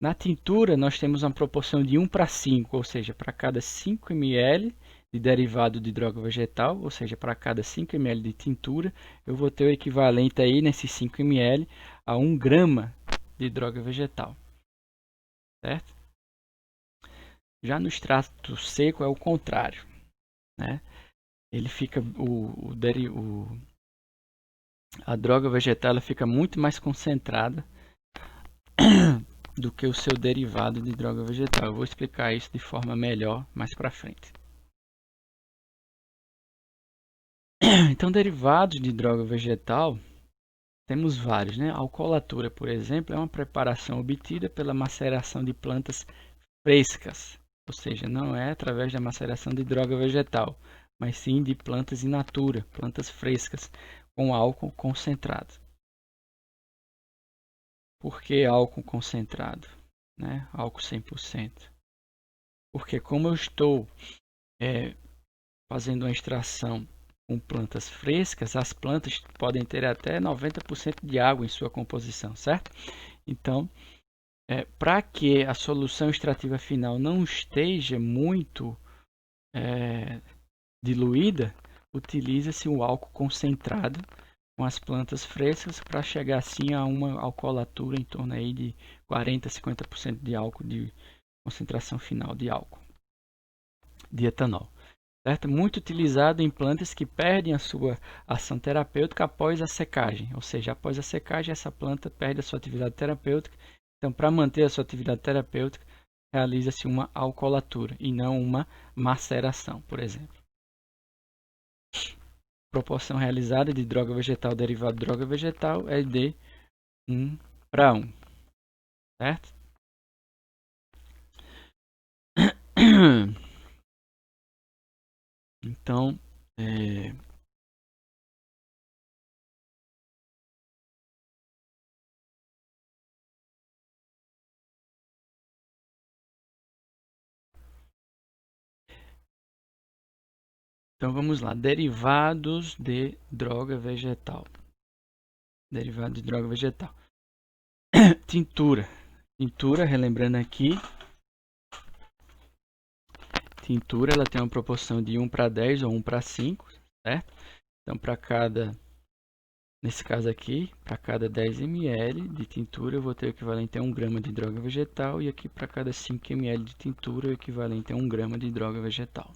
A: Na tintura, nós temos uma proporção de 1 para 5, ou seja, para cada 5 ml de derivado de droga vegetal, ou seja, para cada 5 ml de tintura, eu vou ter o equivalente aí, nesses 5 ml, a 1 grama de droga vegetal. Certo? Já no extrato seco é o contrário, né? Ele fica a droga vegetal ela fica muito mais concentrada do que o seu derivado de droga vegetal. Eu vou explicar isso de forma melhor mais para frente. Então, derivados de droga vegetal, temos vários, né? A alcoolatura, por exemplo, é uma preparação obtida pela maceração de plantas frescas, ou seja, não é através da maceração de droga vegetal, mas sim de plantas in natura, plantas frescas, com álcool concentrado. Por que álcool concentrado? Né? Álcool 100%. Porque como eu estou fazendo uma extração com plantas frescas, as plantas podem ter até 90% de água em sua composição, certo? Então, para que a solução extrativa final não esteja muito diluída, utiliza-se o álcool concentrado com as plantas frescas para chegar assim a uma alcoolatura em torno aí de 40 a 50% de álcool, de concentração final de álcool, de etanol. Certo? Muito utilizado em plantas que perdem a sua ação terapêutica após a secagem, ou seja, após a secagem essa planta perde a sua atividade terapêutica. Então, para manter a sua atividade terapêutica, realiza-se uma alcoolatura e não uma maceração, por exemplo. Proporção realizada de droga vegetal derivado de droga vegetal é de 1:1, certo? Então, vamos lá, derivados de droga vegetal. Derivado de droga vegetal. Tintura. Tintura, relembrando aqui, tintura ela tem uma proporção de 1:10 ou 1:5, certo? Então, para cada, nesse caso aqui, para cada 10 ml de tintura, eu vou ter o equivalente a 1 grama de droga vegetal, e aqui para cada 5 ml de tintura, o equivalente a 1 grama de droga vegetal.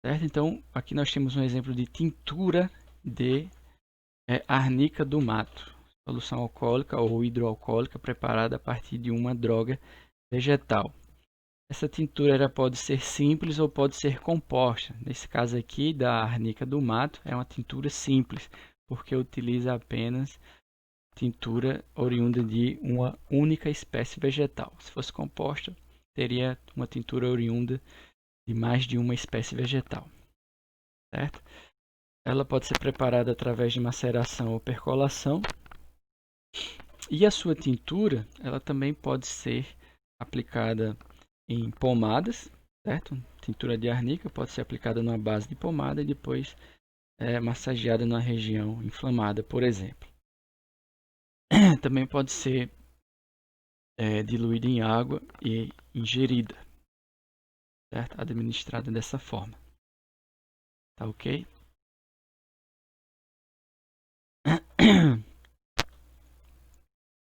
A: Certo? Então, aqui nós temos um exemplo de tintura de arnica do mato, solução alcoólica ou hidroalcoólica preparada a partir de uma droga vegetal. Essa tintura ela pode ser simples ou pode ser composta. Nesse caso aqui da arnica do mato é uma tintura simples, porque utiliza apenas tintura oriunda de uma única espécie vegetal. Se fosse composta, teria uma tintura oriunda de mais de uma espécie vegetal, certo? Ela pode ser preparada através de maceração ou percolação. E a sua tintura, ela também pode ser aplicada em pomadas, certo? Tintura de arnica pode ser aplicada numa base de pomada e depois massageada numa região inflamada, por exemplo. Também pode ser diluída em água e ingerida, certo? Administrada dessa forma. Tá ok?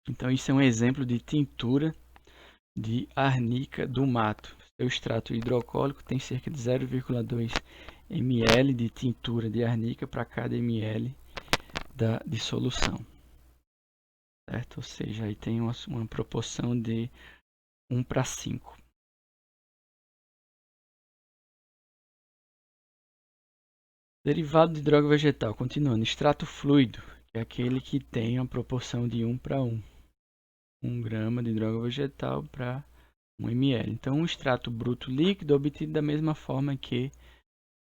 A: Então, isso é um exemplo de tintura de arnica do mato. Seu extrato hidroalcoólico tem cerca de 0,2 ml de tintura de arnica para cada ml de solução. Certo? Ou seja, aí tem uma proporção de 1:5. Derivado de droga vegetal, continuando, extrato fluido, que é aquele que tem uma proporção de 1:1. 1 grama de droga vegetal para 1 ml. Então, um extrato bruto líquido obtido da mesma forma que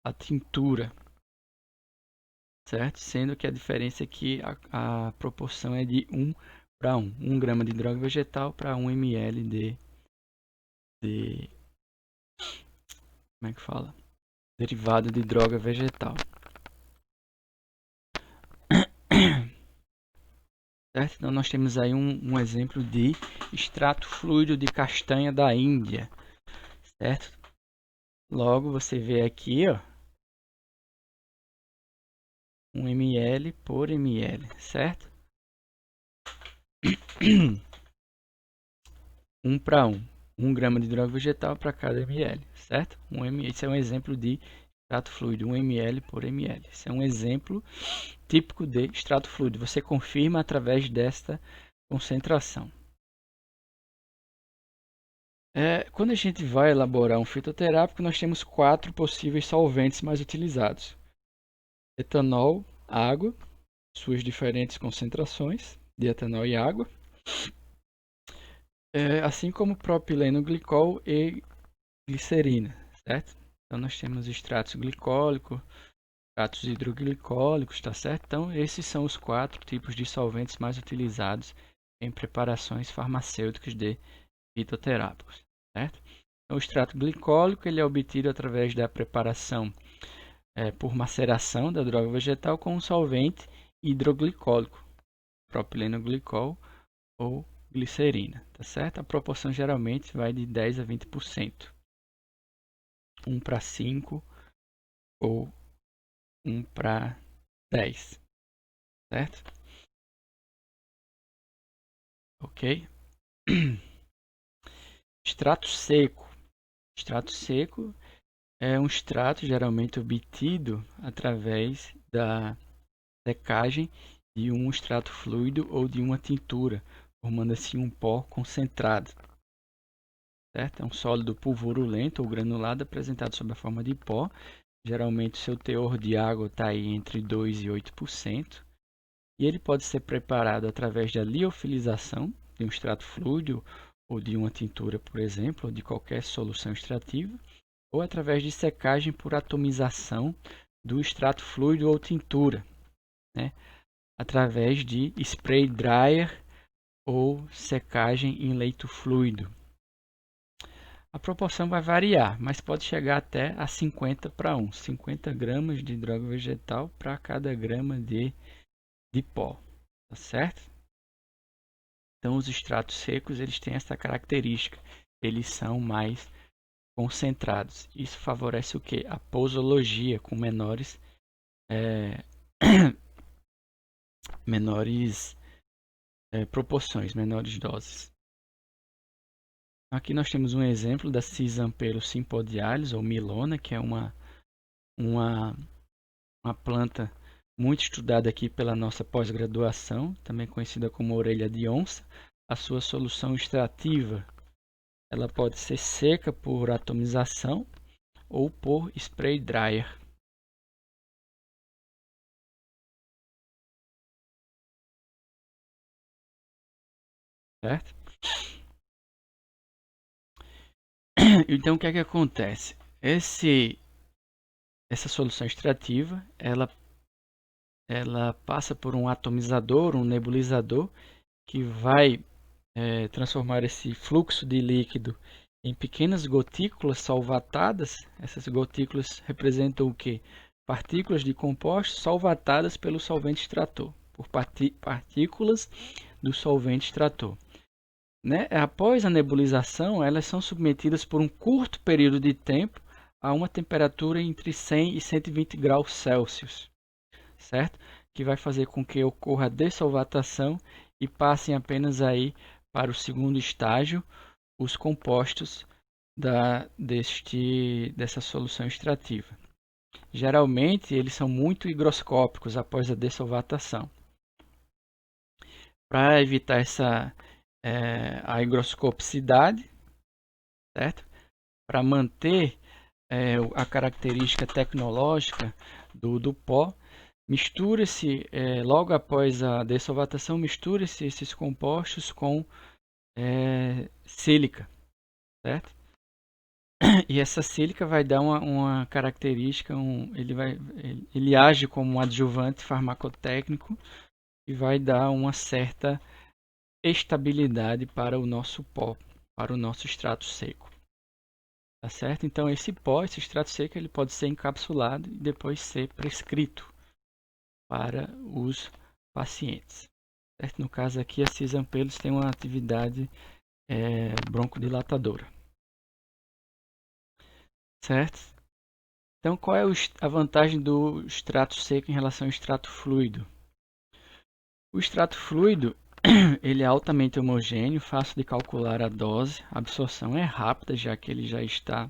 A: a tintura, certo? Sendo que a diferença é que a proporção é de 1:1. 1 grama de droga vegetal para 1 ml de como é que fala? Derivado de droga vegetal. Certo? Então nós temos aí um exemplo de extrato fluido de castanha da Índia, certo? Logo você vê aqui, ó, 1 ml por ml, certo? 1:1. 1 grama de droga vegetal para cada ml, certo? Esse é um exemplo de extrato fluido, 1 ml por ml. Esse é um exemplo típico de extrato fluido. Você confirma através desta concentração. Quando a gente vai elaborar um fitoterápico, nós temos 4 possíveis solventes mais utilizados: etanol, água, suas diferentes concentrações de etanol e água, assim como propileno glicol e glicerina, certo? Então nós temos extratos glicólicos, extratos hidroglicólicos, tá certo? Então esses são os 4 tipos de solventes mais utilizados em preparações farmacêuticas de fitoterápicos, certo? Então, o extrato glicólico ele é obtido através da preparação por maceração da droga vegetal com um solvente hidroglicólico, propileno glicol ou glicerina, tá certo? A proporção geralmente vai de 10 a 20%. 1 para 5 ou 1 para 10, certo? Ok? Extrato seco. Extrato seco é um extrato geralmente obtido através da secagem de um extrato fluido ou de uma tintura, formando assim um pó concentrado. Certo? É um sólido pulverulento ou granulado apresentado sob a forma de pó. Geralmente seu teor de água está aí entre 2% e 8%. E ele pode ser preparado através da liofilização de um extrato fluido ou de uma tintura, por exemplo, ou de qualquer solução extrativa, ou através de secagem por atomização do extrato fluido ou tintura, né? Através de spray dryer ou secagem em leito fluido. A proporção vai variar, mas pode chegar até a 50 para 1, 50 gramas de droga vegetal para cada grama de pó, tá certo? Então os extratos secos eles têm essa característica, eles são mais concentrados. Isso favorece o que? A posologia com menores proporções, menores doses. Aqui nós temos um exemplo da Cisampelo sympodialis ou milona, que é uma planta muito estudada aqui pela nossa pós-graduação, também conhecida como orelha de onça. A sua solução extrativa ela pode ser seca por atomização ou por spray dryer. Certo? Então o que é que acontece? Essa solução extrativa ela passa por um atomizador, um nebulizador, que vai transformar esse fluxo de líquido em pequenas gotículas solvatadas. Essas gotículas representam o que? Partículas de compostos solvatadas pelo solvente extrator, por partículas do solvente extrator. Né? Após a nebulização, elas são submetidas por um curto período de tempo a uma temperatura entre 100 e 120 graus Celsius, certo? Que vai fazer com que ocorra a dessolvatação e passem apenas aí para o segundo estágio os compostos dessa solução extrativa. Geralmente eles são muito higroscópicos após a dessolvatação. Para evitar a higroscopicidade, certo? Para manter a característica tecnológica do pó, mistura-se, logo após a dessolvatação, mistura-se esses compostos com sílica, certo? E essa sílica vai dar uma característica, ele age como um adjuvante farmacotécnico e vai dar uma certa estabilidade para o nosso pó, para o nosso extrato seco. Tá certo? Então esse pó, esse extrato seco, ele pode ser encapsulado e depois ser prescrito para os pacientes. Certo? No caso aqui, a Cisampelos tem uma atividade broncodilatadora. Certo? Então, qual é a vantagem do extrato seco em relação ao extrato fluido? O extrato fluido ele é altamente homogêneo, fácil de calcular a dose, a absorção é rápida, já que ele já está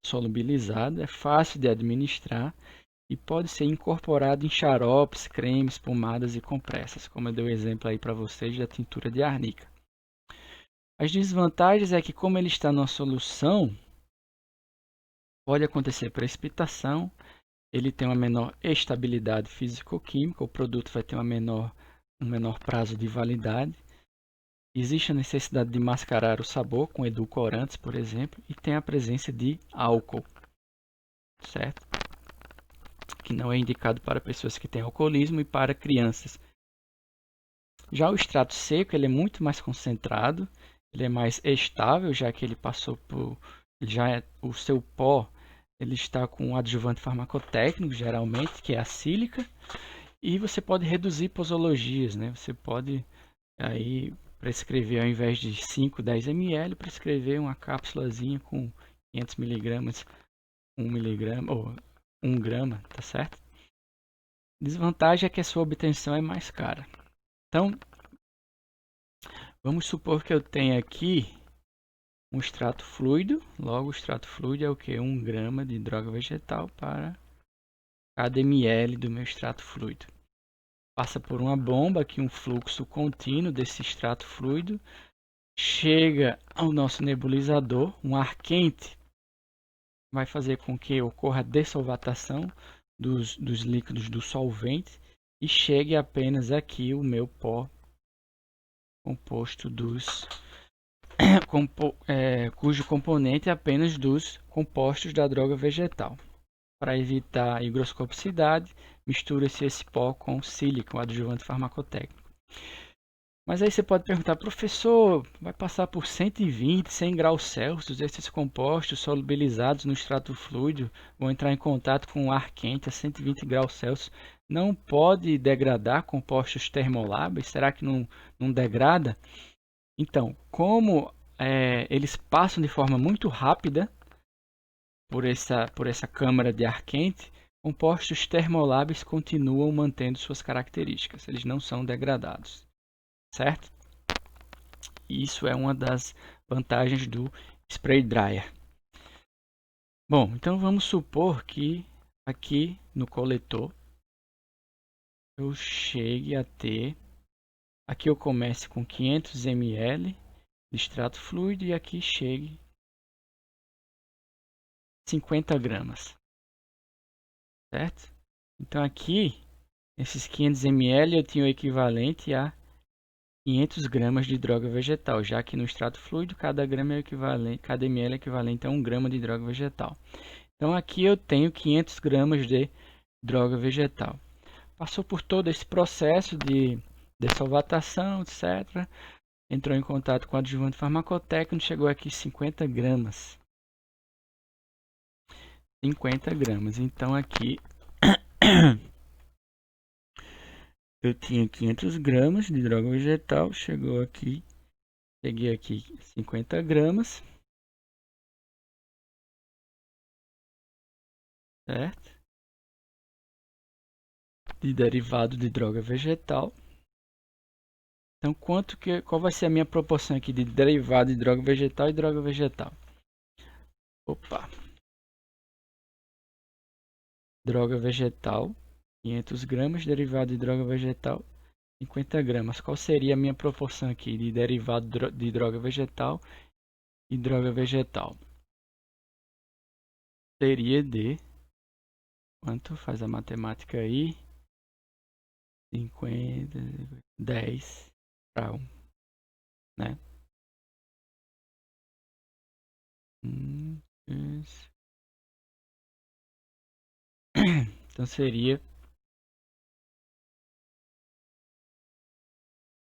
A: solubilizado, é fácil de administrar e pode ser incorporado em xaropes, cremes, pomadas e compressas, como eu dei o exemplo aí para vocês da tintura de arnica. As desvantagens é que, como ele está numa solução, pode acontecer precipitação, ele tem uma menor estabilidade físico-química, o produto vai ter um menor prazo de validade. Existe a necessidade de mascarar o sabor com edulcorantes, por exemplo, e tem a presença de álcool, certo? Que não é indicado para pessoas que têm alcoolismo e para crianças. Já o extrato seco, ele é muito mais concentrado, ele é mais estável, já que ele passou por... o seu pó, ele está com um adjuvante farmacotécnico, geralmente, que é a sílica, e você pode reduzir posologias, né? Você pode aí prescrever, ao invés de 5, 10 ml, prescrever uma cápsulazinha com 500 mg, 1 mg ou 1 grama, tá certo? Desvantagem é que a sua obtenção é mais cara. Então, vamos supor que eu tenha aqui um extrato fluido. Logo, o extrato fluido é o que? 1 grama de droga vegetal para cada ml do meu extrato fluido. Passa por uma bomba aqui, um fluxo contínuo desse extrato fluido. Chega ao nosso nebulizador, um ar quente vai fazer com que ocorra a dessolvatação dos líquidos do solvente e chegue apenas aqui o meu pó composto cujo componente é apenas dos compostos da droga vegetal. Para evitar a higroscopicidade, mistura-se esse pó com sílica, um adjuvante farmacotécnico. Mas aí você pode perguntar, professor, vai passar por 120, 100 graus Celsius, esses compostos solubilizados no extrato fluido vão entrar em contato com o ar quente a 120 graus Celsius. Não pode degradar compostos termolábeis? Será que não degrada? Então, como eles passam de forma muito rápida por essa câmara de ar quente, compostos termoláveis continuam mantendo suas características, eles não são degradados, certo? Isso é uma das vantagens do spray dryer. Bom, então vamos supor que aqui no coletor eu chegue a ter, aqui eu comece com 500 ml de extrato fluido e aqui chegue 50 gramas, certo? Então aqui, nesses 500 ml eu tinha o equivalente a 500 gramas de droga vegetal, já que no extrato fluido cada ml é equivalente a 1 grama de droga vegetal. Então aqui eu tenho 500 gramas de droga vegetal. Passou por todo esse processo de dessolvatação, etc. Entrou em contato com o adjuvante farmacotécnico, chegou aqui 50 gramas. 50 gramas. Então aqui eu tinha 500 gramas de droga vegetal, cheguei aqui 50 gramas, certo? De derivado de droga vegetal. Então, qual vai ser a minha proporção aqui de derivado de droga vegetal e droga vegetal? Opa! Droga vegetal, 500 gramas, derivado de droga vegetal, 50 gramas. Qual seria a minha proporção aqui de derivado de droga vegetal e droga vegetal? Seria de... Quanto? Faz a matemática aí. 50, 10 para 1, né? Então seria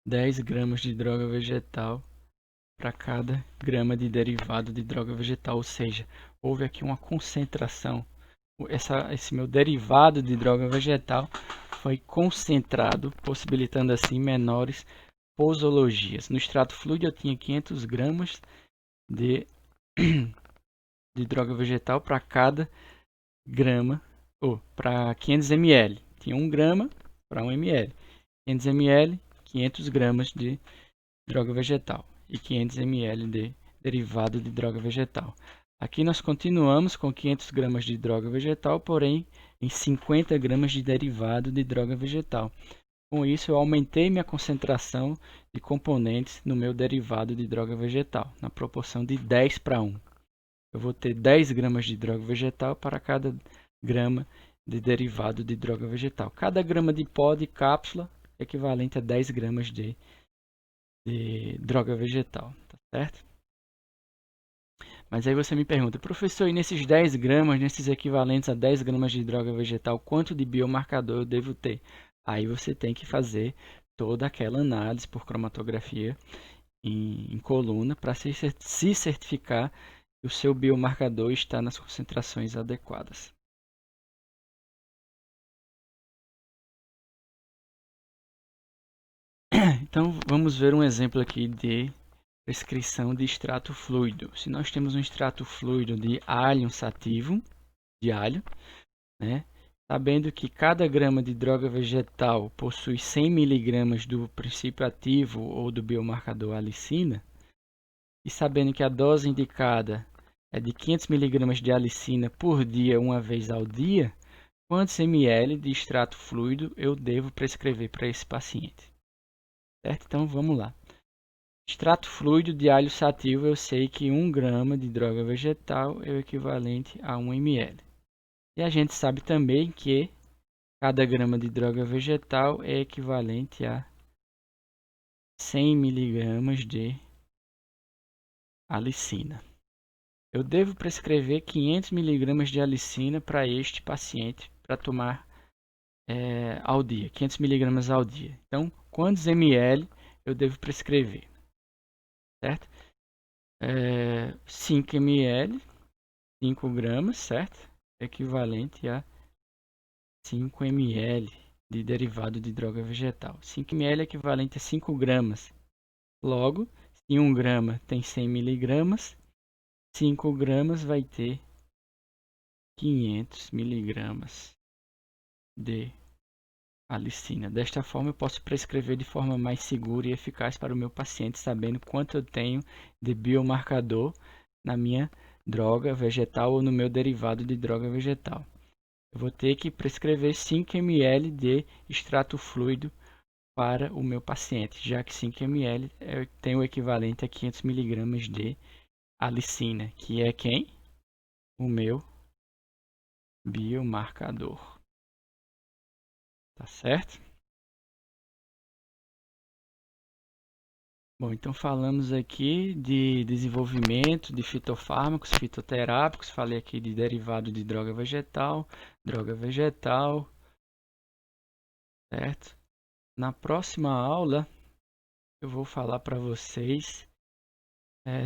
A: 10 gramas de droga vegetal para cada grama de derivado de droga vegetal, ou seja, houve aqui uma concentração. Esse meu derivado de droga vegetal foi concentrado, possibilitando assim menores posologias. No extrato fluido eu tinha 500 gramas de droga vegetal para cada grama, ou para 500 ml. Tinha 1 grama para 1 ml. 500 ml, 500 gramas de droga vegetal e 500 ml de derivado de droga vegetal. Aqui nós continuamos com 500 gramas de droga vegetal, porém em 50 gramas de derivado de droga vegetal. Com isso, eu aumentei minha concentração de componentes no meu derivado de droga vegetal, na proporção de 10:1. Eu vou ter 10 gramas de droga vegetal para cada grama de derivado de droga vegetal. Cada grama de pó de cápsula é equivalente a 10 gramas de droga vegetal, tá certo? Mas aí você me pergunta, professor, e nesses 10 gramas, nesses equivalentes a 10 gramas de droga vegetal, quanto de biomarcador eu devo ter? Aí você tem que fazer toda aquela análise por cromatografia em coluna para se certificar que o seu biomarcador está nas concentrações adequadas. Então vamos ver um exemplo aqui de prescrição de extrato fluido. Se nós temos um extrato fluido de allium sativum, de alho, né? Sabendo que cada grama de droga vegetal possui 100 mg do princípio ativo ou do biomarcador alicina, e sabendo que a dose indicada é de 500 mg de alicina por dia, uma vez ao dia, quantos ml de extrato fluido eu devo prescrever para esse paciente? Certo? Então vamos lá. Extrato fluido de alho sativa, eu sei que 1 grama de droga vegetal é o equivalente a 1 ml. E a gente sabe também que cada grama de droga vegetal é equivalente a 100 mg de alicina. Eu devo prescrever 500 mg de alicina para este paciente, para tomar ao dia, 500 mg ao dia. Então, quantos ml eu devo prescrever? Certo? 5 ml, 5 gramas, certo? Equivalente a 5 ml de derivado de droga vegetal. 5 ml é equivalente a 5 gramas. Logo, se 1 grama tem 100 miligramas, 5 gramas vai ter 500 miligramas de alicina. Desta forma, eu posso prescrever de forma mais segura e eficaz para o meu paciente, sabendo quanto eu tenho de biomarcador na minha droga vegetal ou no meu derivado de droga vegetal. Eu vou ter que prescrever 5 ml de extrato fluido para o meu paciente, já que 5 ml tem o equivalente a 500 mg de alicina, que é quem? O meu biomarcador. Tá certo? Bom, então falamos aqui de desenvolvimento de fitofármacos, fitoterápicos, falei aqui de derivado de droga vegetal, certo? Na próxima aula eu vou falar para vocês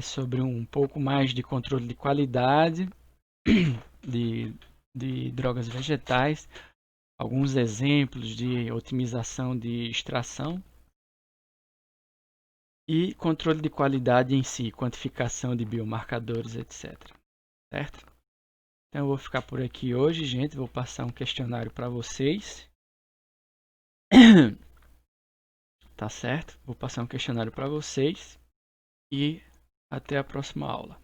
A: sobre um pouco mais de controle de qualidade de drogas vegetais, alguns exemplos de otimização de extração e controle de qualidade em si, quantificação de biomarcadores, etc. Certo? Então eu vou ficar por aqui hoje, gente. Vou passar um questionário para vocês. Tá certo? Vou passar um questionário para vocês e até a próxima aula.